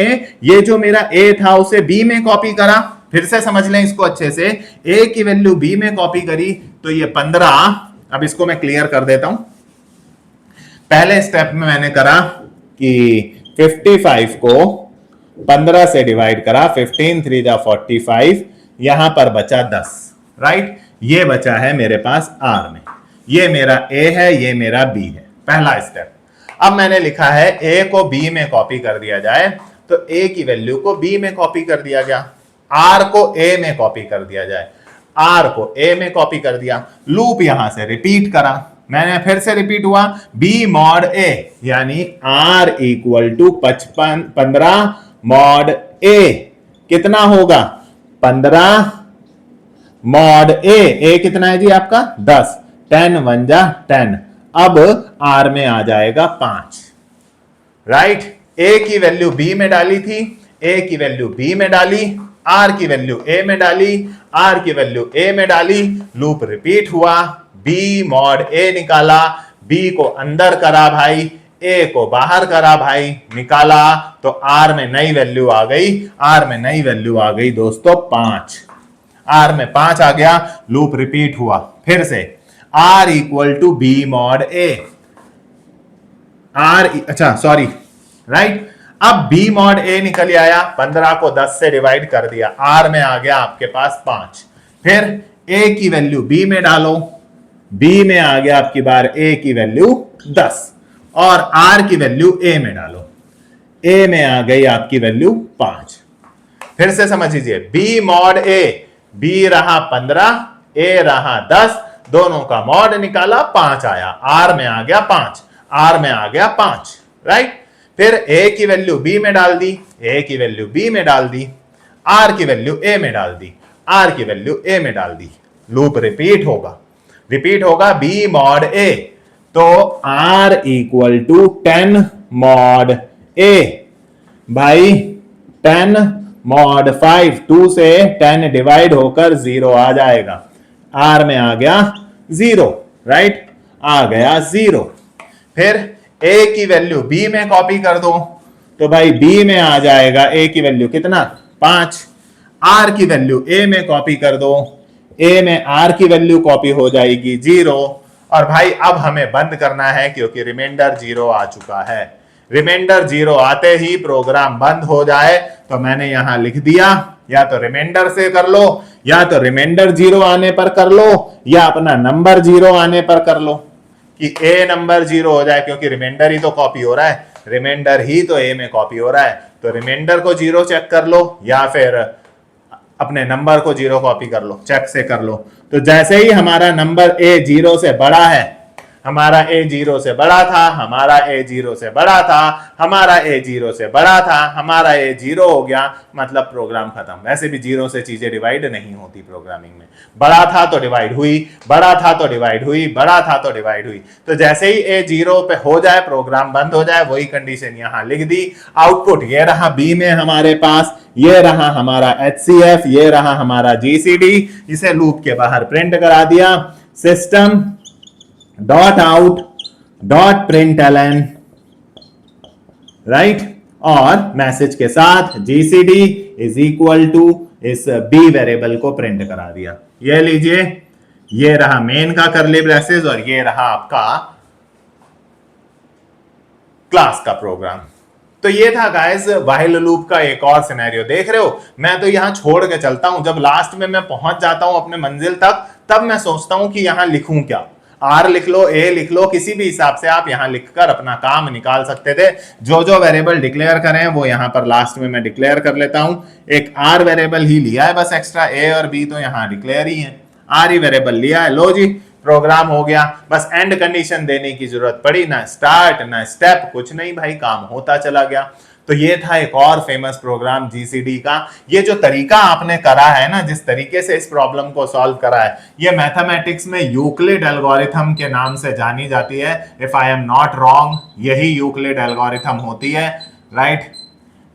ये जो मेरा ए था उसे बी में कॉपी करा। फिर से समझ लें इसको अच्छे से, ए की वैल्यू बी में कॉपी करी तो ये 15, अब इसको मैं क्लियर कर देता हूं। पहले स्टेप में मैंने करा कि 55 को 15 से डिवाइड करा, 15 3 जा 45, यहां पर बचा 10, राइट? ये बचा है मेरे पास आर में, ये मेरा ए है, ये मेरा बी है, पहला स्टेप। अब मैंने लिखा है ए को बी में कॉपी कर दिया जाए, तो ए की वैल्यू को बी में कॉपी कर दिया गया, आर को ए में कॉपी कर दिया जाए, आर को ए में कॉपी कर दिया। लूप यहां से रिपीट करा, मैंने फिर से रिपीट हुआ बी मॉड ए, यानी आर इक्वल टू 15 मॉड ए। कितना होगा? 15 मॉड ए कितना है जी आपका 10, 10 1 जा 10। अब आर में आ जाएगा 5, राइट। ए की वैल्यू बी में डाली थी, ए की वैल्यू बी में डाली, आर की वैल्यू ए में डाली, आर की वैल्यू ए में डाली, लूप रिपीट हुआ, बी मॉड ए निकाला, बी को अंदर करा भाई, ए को बाहर करा भाई, निकाला तो आर में नई वैल्यू आ गई, आर में नई वैल्यू आ गई दोस्तों 5, आर में 5 आ गया, लूप रिपीट हुआ फिर से, R equal to B mod A, R अच्छा सॉरी राइट। अब बी मॉड ए निकल आया, 15 को 10 से डिवाइड कर दिया, आर में आ गया आपके पास 5, फिर ए की वैल्यू बी में डालो, बी में आ गया आपकी बार ए की वैल्यू 10 और आर की वैल्यू ए में डालो, ए में आ गई आपकी वैल्यू 5। फिर से समझ लीजिए, बी मॉड ए, बी रहा 15, ए रहा 10, दोनों का मॉड निकाला 5 आया, आर में आ गया 5, आर में आ गया 5, राइट। फिर ए की वैल्यू बी में डाल दी, ए की वैल्यू बी में डाल दी, आर की वैल्यू ए में डाल दी, आर की वैल्यू ए में डाल दी, लूप रिपीट होगा बी मॉड ए, तो आर इक्वल टू 10 मॉड ए भाई, 10 मॉड 5, 2 से 10 डिवाइड होकर 0 आ जाएगा, आर में आ गया 0, राइट, आ गया 0। फिर ए की वैल्यू बी में कॉपी कर दो, तो भाई बी में आ जाएगा ए की वैल्यू कितना 5, आर की वैल्यू ए में कॉपी कर दो, ए में आर की वैल्यू कॉपी हो जाएगी 0, और भाई अब हमें बंद करना है क्योंकि रिमाइंडर 0 आ चुका है। रिमाइंडर 0 आते ही प्रोग्राम बंद हो जाए, तो मैंने यहां लिख दिया, या तो रिमाइंडर से कर लो, या तो रिमाइंडर 0 आने पर कर लो, या अपना नंबर 0 आने पर कर लो कि ए नंबर 0 हो जाए, क्योंकि रिमाइंडर ही तो कॉपी हो रहा है, रिमाइंडर ही तो ए में कॉपी हो रहा है, तो रिमाइंडर को 0 चेक कर लो या फिर अपने नंबर को 0 कॉपी कर लो, चेक से कर लो। तो जैसे ही हमारा नंबर ए 0 से बड़ा है, हमारा ए 0 से बड़ा था, हमारा ए 0 से बड़ा था, हमारा ए 0 से बड़ा था, हमारा ए 0 हो गया, मतलब प्रोग्राम खत्म। वैसे भी 0 से चीजें डिवाइड नहीं होती प्रोग्रामिंग में, बड़ा था तो डिवाइड हुई, बड़ा था तो डिवाइड हुई, बड़ा था तो डिवाइड हुई। तो जैसे ही ए 0 पे हो जाए, प्रोग्राम बंद हो जाए, वही कंडीशन यहां लिख दी। आउटपुट ये रहा बी में हमारे पास, ये रहा हमारा HCF, ये रहा हमारा GCD, इसे लूप के बाहर प्रिंट करा दिया, system dot out dot println, right, और मैसेज के साथ GCD इज इक्वल टू इस बी वेरिएबल को प्रिंट करा दिया। ये लीजिए, ये रहा मेन का करली ब्रेसेस और ये रहा आपका क्लास का प्रोग्राम। तो ये था गाइस व्हाइल लूप का एक और सिनेरियो। देख रहे हो, मैं तो यहां छोड़ के चलता हूं, जब लास्ट में मैं पहुंच जाता हूं अपने मंजिल तक, तब मैं सोचता हूं कि यहां लिखूं क्या, आर लिख लो, ए लिख लो, किसी भी हिसाब से आप यहां लिखकर अपना काम निकाल सकते थे। जो जो वेरिएबल डिक्लेयर करें वो यहां पर लास्ट में मैं डिक्लेयर कर लेता हूं। एक आर वेरिएबल ही लिया है बस एक्स्ट्रा, ए और बी तो यहां डिक्लेयर ही है, आर ही वेरिएबल लिया है। लो जी, प्रोग्राम हो गया, बस एंड कंडीशन देने की जरूरत पड़ी ना, स्टार्ट ना स्टेप, कुछ नहीं भाई, काम होता चला गया। तो ये था एक और फेमस प्रोग्राम GCD का। ये जो तरीका आपने करा है ना, जिस तरीके से इस प्रॉब्लम को सॉल्व करा है, ये मैथमेटिक्स में यूक्लिड एल्गोरिथम के नाम से जानी जाती है। If I am not wrong, यही यूक्लिड एल्गोरिथम होती है, राइट।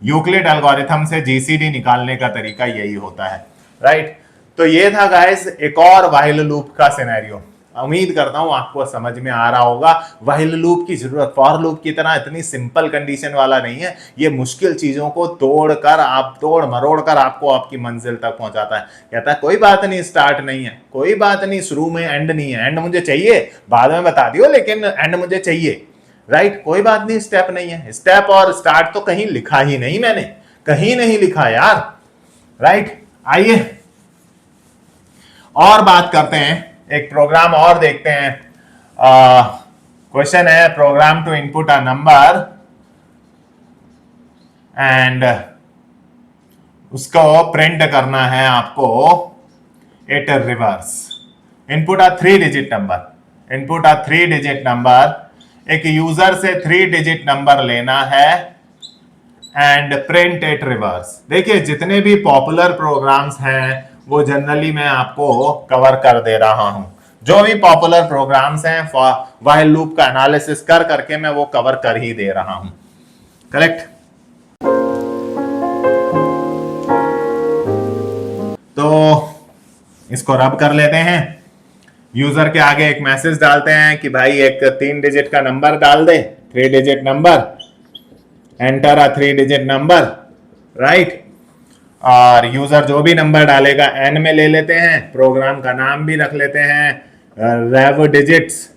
यूक्लिड एल्गोरिथम से GCD निकालने का तरीका यही होता है, राइट। तो ये था गाइस एक और व्हाइल लूप का सिनेरियो। उम्मीद करता हूं आपको समझ में आ रहा होगा। व्हाइल लूप की जरूरत फॉर लूप की तरह इतनी सिंपल कंडीशन वाला नहीं है, ये मुश्किल चीजों को तोड़कर, आप तोड़ मरोड़ कर आपको आपकी मंजिल तक पहुंचाता है। कहता है कोई बात नहीं, स्टार्ट नहीं है, कोई बात नहीं, शुरू में एंड नहीं है, एंड मुझे चाहिए, बाद में बता दियो लेकिन एंड मुझे चाहिए, राइट। कोई बात नहीं, स्टेप नहीं है, स्टेप और स्टार्ट तो कहीं लिखा ही नहीं, मैंने कहीं नहीं लिखा यार, राइट। आइए और बात करते हैं, एक प्रोग्राम और देखते हैं। क्वेश्चन है, program to input a number and उसको प्रिंट करना है आपको it reverse. Input a 3 digit number, input a 3 digit number, एक यूजर से 3 डिजिट नंबर लेना है एंड प्रिंट इट रिवर्स। देखिए जितने भी पॉपुलर प्रोग्राम्स हैं वो जनरली मैं आपको कवर कर दे रहा हूं। जो भी पॉपुलर प्रोग्राम्स हैं व्हाइल लूप का एनालिसिस कर करके मैं वो कवर कर ही दे रहा हूं। करेक्ट। तो इसको रब कर लेते हैं। यूजर के आगे एक मैसेज डालते हैं कि भाई एक 3 डिजिट का नंबर डाल दे, 3 digit number, enter a 3 digit number, right. और यूजर जो भी नंबर डालेगा एन में ले लेते हैं, प्रोग्राम का नाम भी रख लेते हैं रेव डिजिट्स।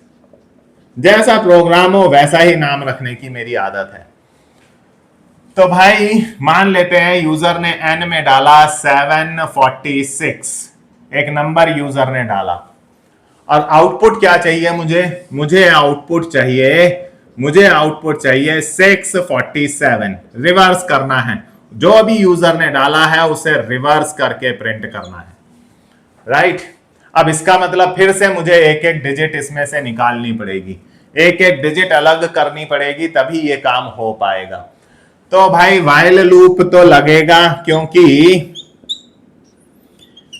जैसा प्रोग्राम हो वैसा ही नाम रखने की मेरी आदत है। तो भाई मान लेते हैं यूजर ने एन में डाला 746, एक नंबर यूजर ने डाला, और आउटपुट क्या चाहिए मुझे आउटपुट चाहिए 647। रिवर्स करना है, जो भी यूजर ने डाला है उसे रिवर्स करके प्रिंट करना है, राइट। अब इसका मतलब फिर से मुझे एक एक डिजिट इसमें से निकालनी पड़ेगी, एक एक डिजिट अलग करनी पड़ेगी, तभी ये काम हो पाएगा। तो भाई व्हाइल लूप तो लगेगा,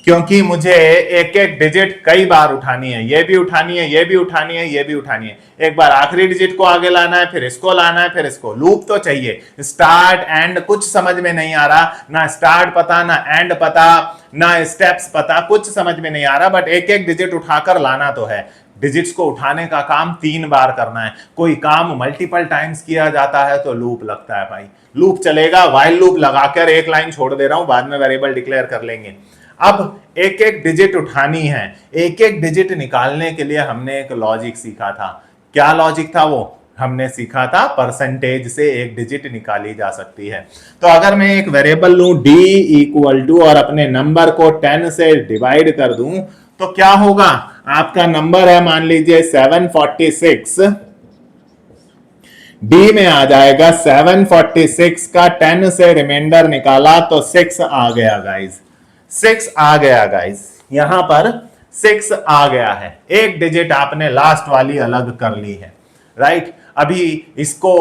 क्योंकि मुझे एक एक डिजिट कई बार उठानी है, ये भी उठानी है, ये भी उठानी है, ये भी उठानी है। एक बार आखिरी डिजिट को आगे लाना है, फिर इसको लाना है, फिर इसको। लूप तो चाहिए, स्टार्ट एंड कुछ समझ में नहीं आ रहा, ना स्टार्ट पता, ना एंड पता, ना स्टेप्स पता, कुछ समझ में नहीं आ रहा, बट एक एक डिजिट उठाकर लाना तो है। डिजिट्स को उठाने का काम 3 बार करना है। कोई काम मल्टीपल टाइम्स किया जाता है तो लूप लगता है भाई। लूप चलेगा, व्हाइल लूप लगाकर एक लाइन छोड़ दे रहा हूं, बाद में वेरिएबल डिक्लेयर कर लेंगे। अब एक एक डिजिट उठानी है, एक एक डिजिट निकालने के लिए हमने एक लॉजिक सीखा था। क्या लॉजिक था वो? हमने सीखा था परसेंटेज से एक डिजिट निकाली जा सकती है। तो अगर मैं एक वेरिएबल लूं d इक्वल टू और अपने नंबर को 10 से डिवाइड कर दूं, तो क्या होगा? आपका नंबर है मान लीजिए 746, डी में आ जाएगा 746 का 10 से रिमाइंडर निकाला तो 6 आ गया गाइज, 6 आ गया गाइज, यहां पर 6 आ गया है। एक डिजिट आपने लास्ट वाली अलग कर ली है, राइट। अभी इसको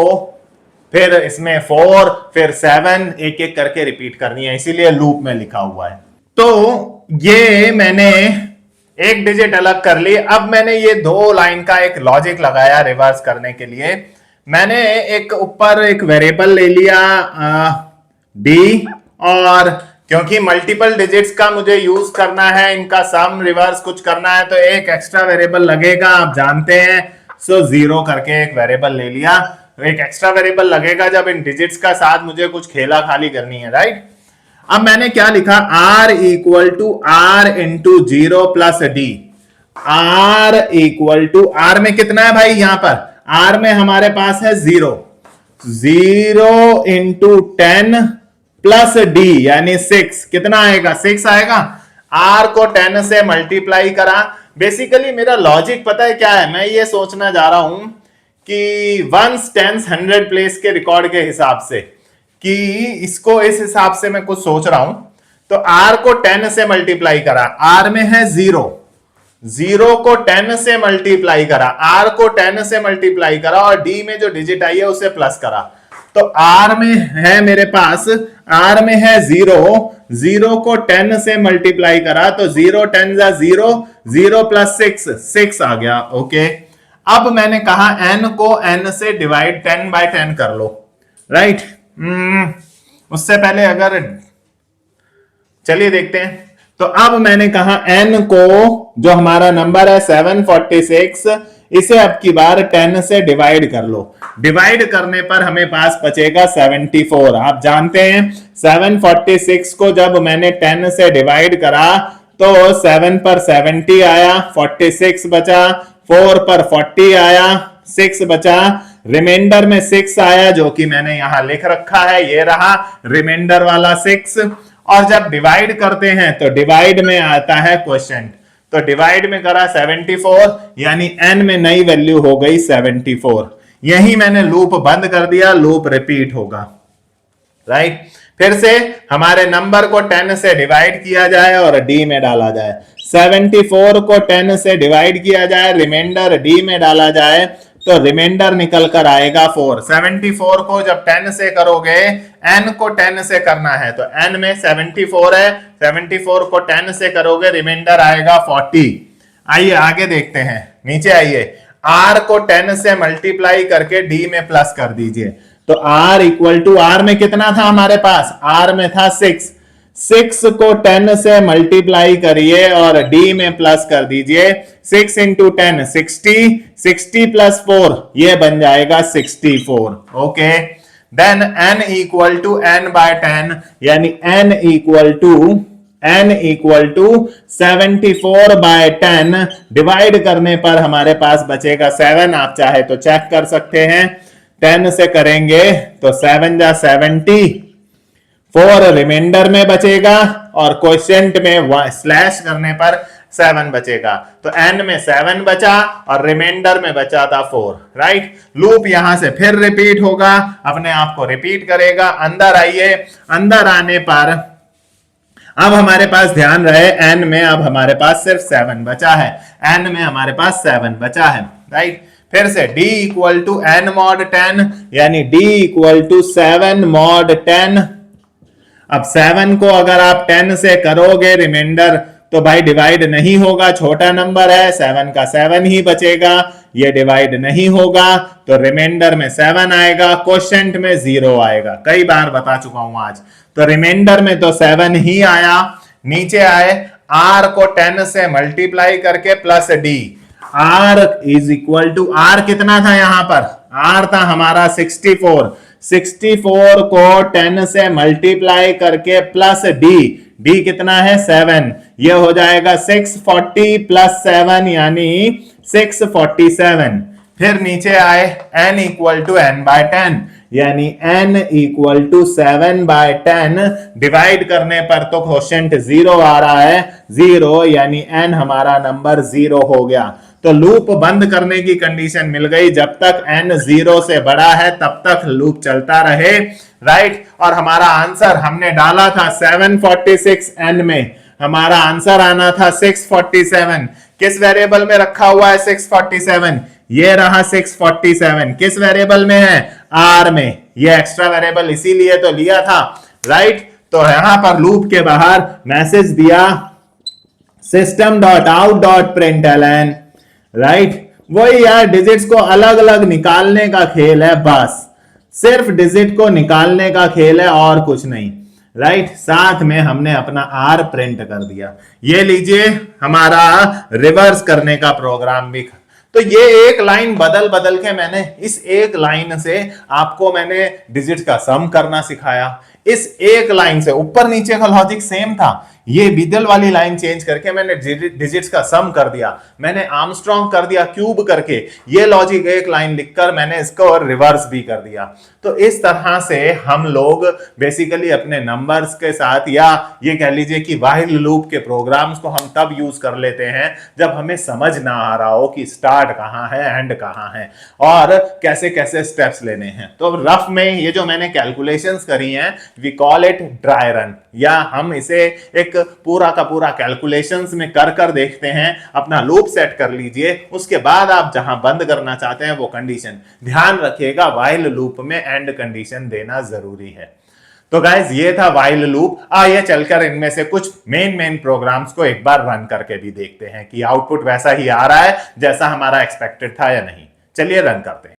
फिर इसमें 4 फिर 7 एक एक करके रिपीट करनी है, इसीलिए लूप में लिखा हुआ है। तो ये मैंने एक डिजिट अलग कर ली। अब मैंने ये 2 लाइन का एक लॉजिक लगाया रिवर्स करने के लिए। मैंने एक ऊपर एक वेरिएबल ले लिया डी, और क्योंकि मल्टीपल डिजिट्स का मुझे यूज करना है, इनका सम रिवर्स कुछ करना है, तो एक एक्स्ट्रा वेरिएबल लगेगा, आप जानते हैं। सो 0 करके एक वेरिएबल ले लिया। एक एक्स्ट्रा वेरिएबल लगेगा जब इन डिजिट्स का साथ मुझे कुछ खेला खाली करनी है, राइट। अब मैंने क्या लिखा? r equal to r into 0 plus D. r equal to, r में कितना है भाई? यहां पर r में हमारे पास है 0 इंटू 10 प्लस डी यानी 6। कितना आएगा? 6 आएगा। r को 10 से मल्टीप्लाई करा। बेसिकली मेरा लॉजिक पता है क्या है? मैं ये सोचना जा रहा हूं कि 1s 10s 100 प्लेस के रिकॉर्ड के हिसाब से, कि इसको इस हिसाब से मैं कुछ सोच रहा हूं। तो r को 10 से मल्टीप्लाई करा, r में है 0 को 10 से मल्टीप्लाई करा, r को 10 से मल्टीप्लाई करा, और d में जो डिजिट आई है उसे प्लस करा। तो r में है मेरे पास, r में है 0 को 10 से मल्टीप्लाई करा तो 0 10 जा 0 प्लस 6 आ गया। ओके, अब मैंने कहा n को n से डिवाइड 10 बाय 10 कर लो, राइट। उससे पहले अगर चलिए देखते हैं। तो अब मैंने कहा n को, जो हमारा नंबर है 746, इसे अब की बार 10 से डिवाइड कर लो। डिवाइड करने पर हमें पास बचेगा 74। आप जानते हैं 746 को जब मैंने 10 से डिवाइड करा तो 7 पर 70 आया, 46 बचा, 4 पर 40 आया, 6 बचा, रिमाइंडर में 6 आया जो कि मैंने यहां लिख रखा है, ये रहा रिमाइंडर वाला 6। और जब डिवाइड करते हैं तो डिवाइड में आता है क्वोशिएंट। तो डिवाइड में करा 74, यानी n में नई वैल्यू हो गई 74। यही मैंने लूप बंद कर दिया, लूप रिपीट होगा, राइट। फिर से हमारे नंबर को 10 से डिवाइड किया जाए और d में डाला जाए। 74 को 10 से डिवाइड किया जाए, रिमाइंडर d में डाला जाए, तो रिमाइंडर निकल कर आएगा 4। 74 को जब 10 से करोगे, n को 10 से करना है तो n में 74 है, 74 को 10 से करोगे रिमाइंडर आएगा 40। आइए आगे देखते हैं, नीचे आइए, r को 10 से मल्टीप्लाई करके d में प्लस कर दीजिए। तो r इक्वल टू, r में कितना था हमारे पास, r में था 6, 6 को 10 से मल्टीप्लाई करिए और d में प्लस कर दीजिए। 6 इंटू 10 60, 60 प्लस 4 ये बन जाएगा 64। Okay, then n equal to n by 10, यानी n equal to 74 by 10 divide करने पर हमारे पास बचेगा 7। आप चाहे तो चेक कर सकते हैं, 10 से करेंगे तो 7 जा 70, 4 रिमाइंडर में बचेगा और क्वोशिएंट में स्लैश करने पर 7 बचेगा। तो n में 7 बचा और रिमाइंडर में बचा था 4, राइट। लूप यहां से फिर रिपीट होगा, अपने आप को रिपीट करेगा। अंदर आइए, अंदर आने पर अब हमारे पास ध्यान रहे n में अब हमारे पास सिर्फ 7 बचा है, n में हमारे पास 7 बचा है, राइट। फिर से d equal to n mod 10, यानी d इक्वल टू 7 मॉड 10। अब 7 को अगर आप 10 से करोगे रिमाइंडर तो भाई डिवाइड नहीं होगा, छोटा नंबर है, 7 का 7 ही बचेगा, ये डिवाइड नहीं होगा तो रिमाइंडर में 7 आएगा, क्वोशिएंट में 0 आएगा। कई बार बता चुका हूं आज। तो रिमाइंडर में तो 7 ही आया। नीचे आए, r को 10 से मल्टीप्लाई करके plus d, r is equal to, r कितना था यहां पर, r था हमारा 64, 64 को 10 से मल्टीप्लाई करके प्लस d कितना है 7, ये हो जाएगा 640 प्लस 7 यानी 647। फिर नीचे आए, n equal to n by 10, यानी n equal to 7 by 10 divide करने पर तो क्वोशिएंट 0 आ रहा है, 0 यानी n हमारा नंबर 0 हो गया। तो लूप बंद करने की कंडीशन मिल गई, जब तक n 0 से बड़ा है तब तक लूप चलता रहे, राइट। और हमारा आंसर हमने डाला था 746, n में हमारा आंसर आना था 647। किस वेरिएबल में रखा हुआ है 647, ये रहा 647, किस वेरिएबल में है, r में, ये एक्स्ट्रा वेरिएबल इसीलिए तो लिया था, राइट। तो यहां पर लूप के बाहर मैसेज दिया system.out.println, राइट। वही यार, डिजिट्स को अलग अलग निकालने का खेल है, बस सिर्फ डिजिट को निकालने का खेल है और कुछ नहीं, राइट। साथ में हमने अपना आर प्रिंट कर दिया। ये लीजिए हमारा रिवर्स करने का प्रोग्राम भी। तो ये एक लाइन बदल बदल के मैंने, इस एक लाइन से आपको मैंने डिजिट का सम करना सिखाया। इस एक लाइन से ऊपर नीचे का लॉजिक सेम था, ये मिडल वाली लाइन चेंज करके मैंने डिजिट्स का सम कर दिया, मैंने आर्मस्ट्रॉन्ग कर दिया क्यूब करके, ये लॉजिक एक लाइन लिखकर मैंने इसको और रिवर्स भी कर दिया। तो इस तरह से हम लोग बेसिकली अपने नंबर्स के साथ, या ये कह लीजिए कि व्हाइल लूप के प्रोग्राम्स को हम तब यूज कर लेते हैं जब हमें समझ ना आ रहा हो कि स्टार्ट कहां है, एंड कहां है और कैसे कैसे स्टेप्स लेने हैं। तो रफ में ये जो मैंने कैलकुलेशंस करी हैं, we call it dry run, या हम इसे एक पूरा का पूरा कैलकुलेशंस में कर कर देखते हैं। अपना लूप सेट कर लीजिए, उसके बाद आप जहां बंद करना चाहते हैं वो कंडीशन ध्यान रखिएगा, व्हाइल लूप में एंड कंडीशन देना जरूरी है। तो गाइज ये था व्हाइल लूप। आइए चलकर इनमें से कुछ मेन प्रोग्राम्स को एक बार रन करके भी देखते हैं कि आउटपुट वैसा ही आ रहा है जैसा हमारा एक्सपेक्टेड था या नहीं। चलिए रन करते हैं।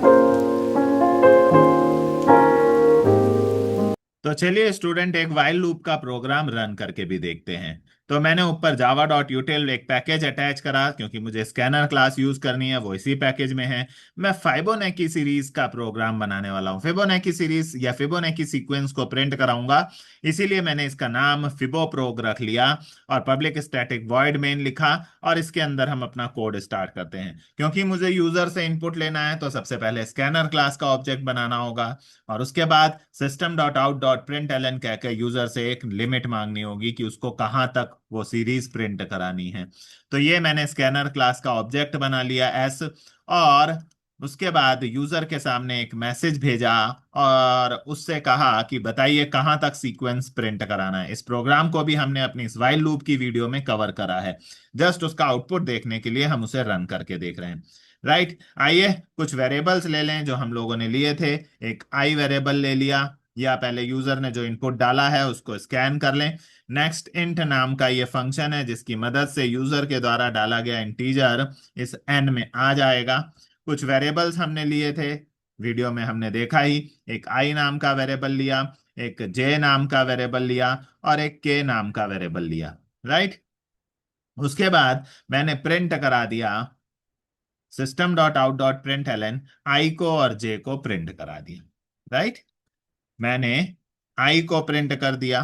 तो चलिए स्टूडेंट एक व्हाइल लूप का प्रोग्राम रन करके भी देखते हैं। तो मैंने ऊपर java.util एक पैकेज अटैच करा, क्योंकि मुझे स्कैनर क्लास यूज करनी है, वो इसी पैकेज में है। मैं फिबोनाची सीरीज का प्रोग्राम बनाने वाला हूं, फिबोनाची सीरीज या फिबोनाची सीक्वेंस को प्रिंट कराऊंगा, इसीलिए मैंने इसका नाम फिबोप्रोग रख लिया और पब्लिक स्टैटिक वॉइड मेन लिखा और इसके अंदर हम अपना कोड स्टार्ट करते हैं। क्योंकि मुझे यूजर से इनपुट लेना है तो सबसे पहले स्कैनर क्लास का ऑब्जेक्ट बनाना होगा और उसके बाद system.out.println कहकर यूजर से एक लिमिट मांगनी होगी कि उसको कहां तक वो सीरीज प्रिंट करानी है। तो ये मैंने स्कैनर क्लास का ऑब्जेक्ट बना लिया एस, और उसके बाद यूजर के सामने एक मैसेज भेजा और उससे कहा कि बताइए कहाँ तक सीक्वेंस प्रिंट कराना है। इस प्रोग्राम को भी हमने अपनी इस व्हाइल लूप की वीडियो में कवर करा है। जस्ट उसका आउटपुट देखने के लिए हम उसे रन करके देख रहे हैं। राइट, आइए कुछ वेरिएबल्स ले लें जो हम लोगों ने लिए थे। एक आई वेरिएबल ले लिया, या पहले यूजर ने जो इनपुट डाला है उसको स्कैन कर लें। नेक्स्ट इंट नाम का ये फंक्शन है जिसकी मदद से यूजर के द्वारा डाला गया इंटीजर इस एन में आ जाएगा। कुछ वेरिएबल्स हमने लिए थे, वीडियो में हमने देखा ही। एक आई नाम का वेरिएबल लिया, एक जे नाम का वेरिएबल लिया और एक के नाम का वेरिएबल लिया। राइट, उसके बाद मैंने प्रिंट करा दिया system dot out dot print Elon, I को और जे को प्रिंट करा दिया। राइट, मैंने आई को प्रिंट कर दिया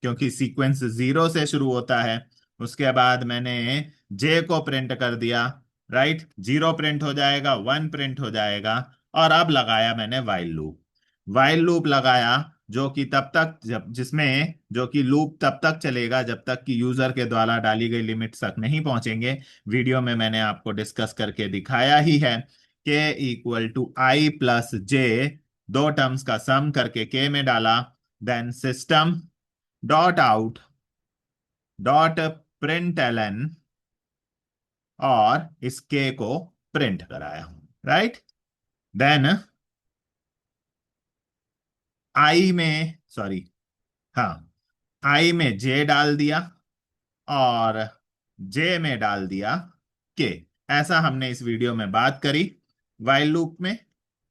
क्योंकि सीक्वेंस 0 से शुरू होता है। उसके बाद मैंने जे को प्रिंट कर दिया। राइट, 0 प्रिंट हो जाएगा, 1 प्रिंट हो जाएगा। और अब लगाया मैंने वाइल लूप। वाइल लूप लगाया जो कि तब तक जब जिसमें जो कि लूप तब तक चलेगा जब तक कि यूजर के द्वारा डाली गई लिमिट तक नहीं पहुंचेंगे। वीडियो में मैंने आपको डिस्कस करके दिखाया ही है। K equal to I plus J, दो टर्म्स का सम करके के में डाला, then system dot out dot print ln और इस के को प्रिंट कराया। राइट, देन आई में, सॉरी, हाँ, आई में जे डाल दिया और जे में डाल दिया के। ऐसा हमने इस वीडियो में बात करी वाइल लूप में।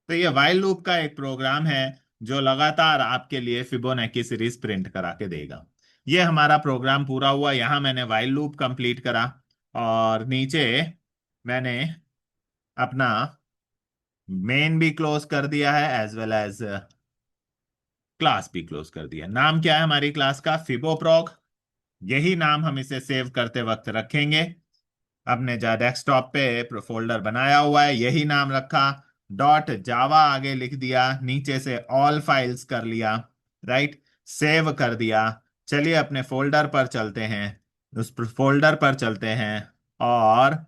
तो ये वाइल लूप का एक प्रोग्राम है जो लगातार आपके लिए फिबोनाची सीरीज प्रिंट करा के देगा। ये हमारा प्रोग्राम पूरा हुआ। यहां मैंने वाइल लूप कंप्लीट करा और नीचे मैंने अपना मेन भी क्लोज कर दिया है एज वेल एज क्लास भी क्लोज कर दिया। नाम क्या है हमारी क्लास का? फिबोप्रोग। यही नाम हम इसे सेव करते वक्त रखेंगे। अपने जा डेस्कटॉप पे फोल्डर बनाया हुआ है, यही नाम रखा। डॉट जावा आगे लिख दिया, नीचे से ऑल फाइल्स कर लिया। राइट, सेव कर दिया। चलिए अपने फोल्डर पर चलते हैं, उस फोल्डर पर चलते हैं और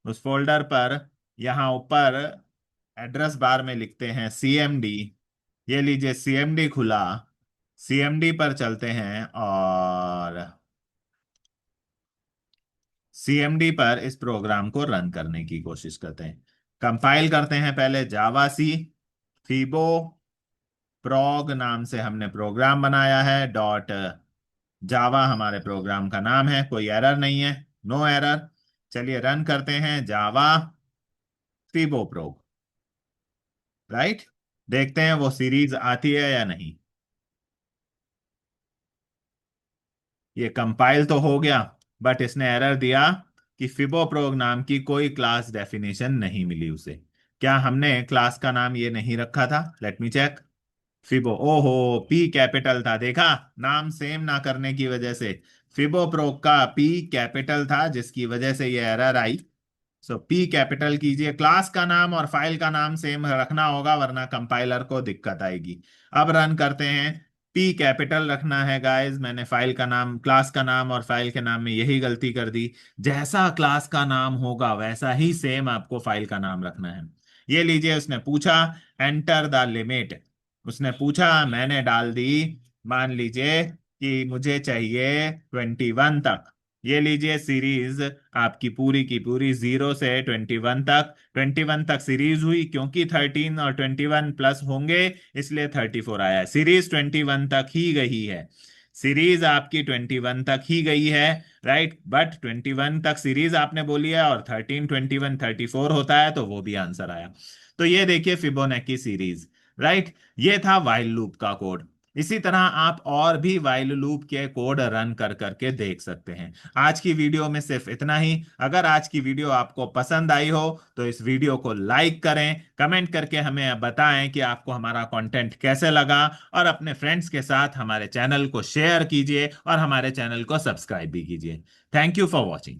उस फोल्डर पर यहाँ ऊपर एड्रेस बार में लिखते हैं सीएमडी। ये लीजिए सीएमडी खुला। सीएमडी पर चलते हैं और सीएमडी पर इस प्रोग्राम को रन करने की कोशिश करते हैं। कंपाइल करते हैं पहले जावा सी। फीबो प्रोग नाम से हमने प्रोग्राम बनाया है। डॉट जावा हमारे प्रोग्राम का नाम है, कोई एरर नहीं है, नो एरर। चलिए रन करते हैं जावा फीबो प्रोग। राइट, देखते हैं वो सीरीज आती है या नहीं। ये कंपाइल तो हो गया बट इसने एरर दिया कि फिबोप्रोग नाम की कोई क्लास डेफिनेशन नहीं मिली उसे। क्या हमने क्लास का नाम ये नहीं रखा था? Let me check. फिबो, ओहो, पी कैपिटल था, देखा? नाम सेम ना करने की वजह से फिबोप्रोग का पी कैपिटल था जिसकी वजह से ये एरर आई। सो पी कैपिटल कीजिए, क्लास का नाम और फाइल का नाम सेम रखना होगा वरना कंपाइलर को दिक्कत आएगी। अब रन करते हैं। पी कैपिटल रखना है गाइस, मैंने फाइल का नाम, क्लास का नाम और फाइल के नाम में यही गलती कर दी। जैसा क्लास का नाम होगा वैसा ही सेम आपको फाइल का नाम रखना है। ये लीजिए, उसने पूछा एंटर द लिमिट, उसने पूछा, मैंने डाल दी, मान लीजिए कि मुझे चाहिए 21 तक। ये लीजिए सीरीज आपकी पूरी की पूरी 0 से 21 तक। 21 तक सीरीज हुई क्योंकि 13 और 21 प्लस होंगे इसलिए 34 आया है। सीरीज 21 तक ही गई है, सीरीज आपकी 21 तक ही गई है। राइट, बट 21 तक सीरीज आपने बोली है और 13 21 34 होता है तो वो भी आंसर आया। तो ये देखिए फिबोनाची सीरीज। राइट, ये था वाइल लूप का कोड। इसी तरह आप और भी वाइल लूप के कोड रन कर करके देख सकते हैं। आज की वीडियो में सिर्फ इतना ही। अगर आज की वीडियो आपको पसंद आई हो तो इस वीडियो को लाइक करें, कमेंट करके हमें बताएं कि आपको हमारा कंटेंट कैसे लगा और अपने फ्रेंड्स के साथ हमारे चैनल को शेयर कीजिए और हमारे चैनल को सब्सक्राइब भी कीजिए। Thank you for watching.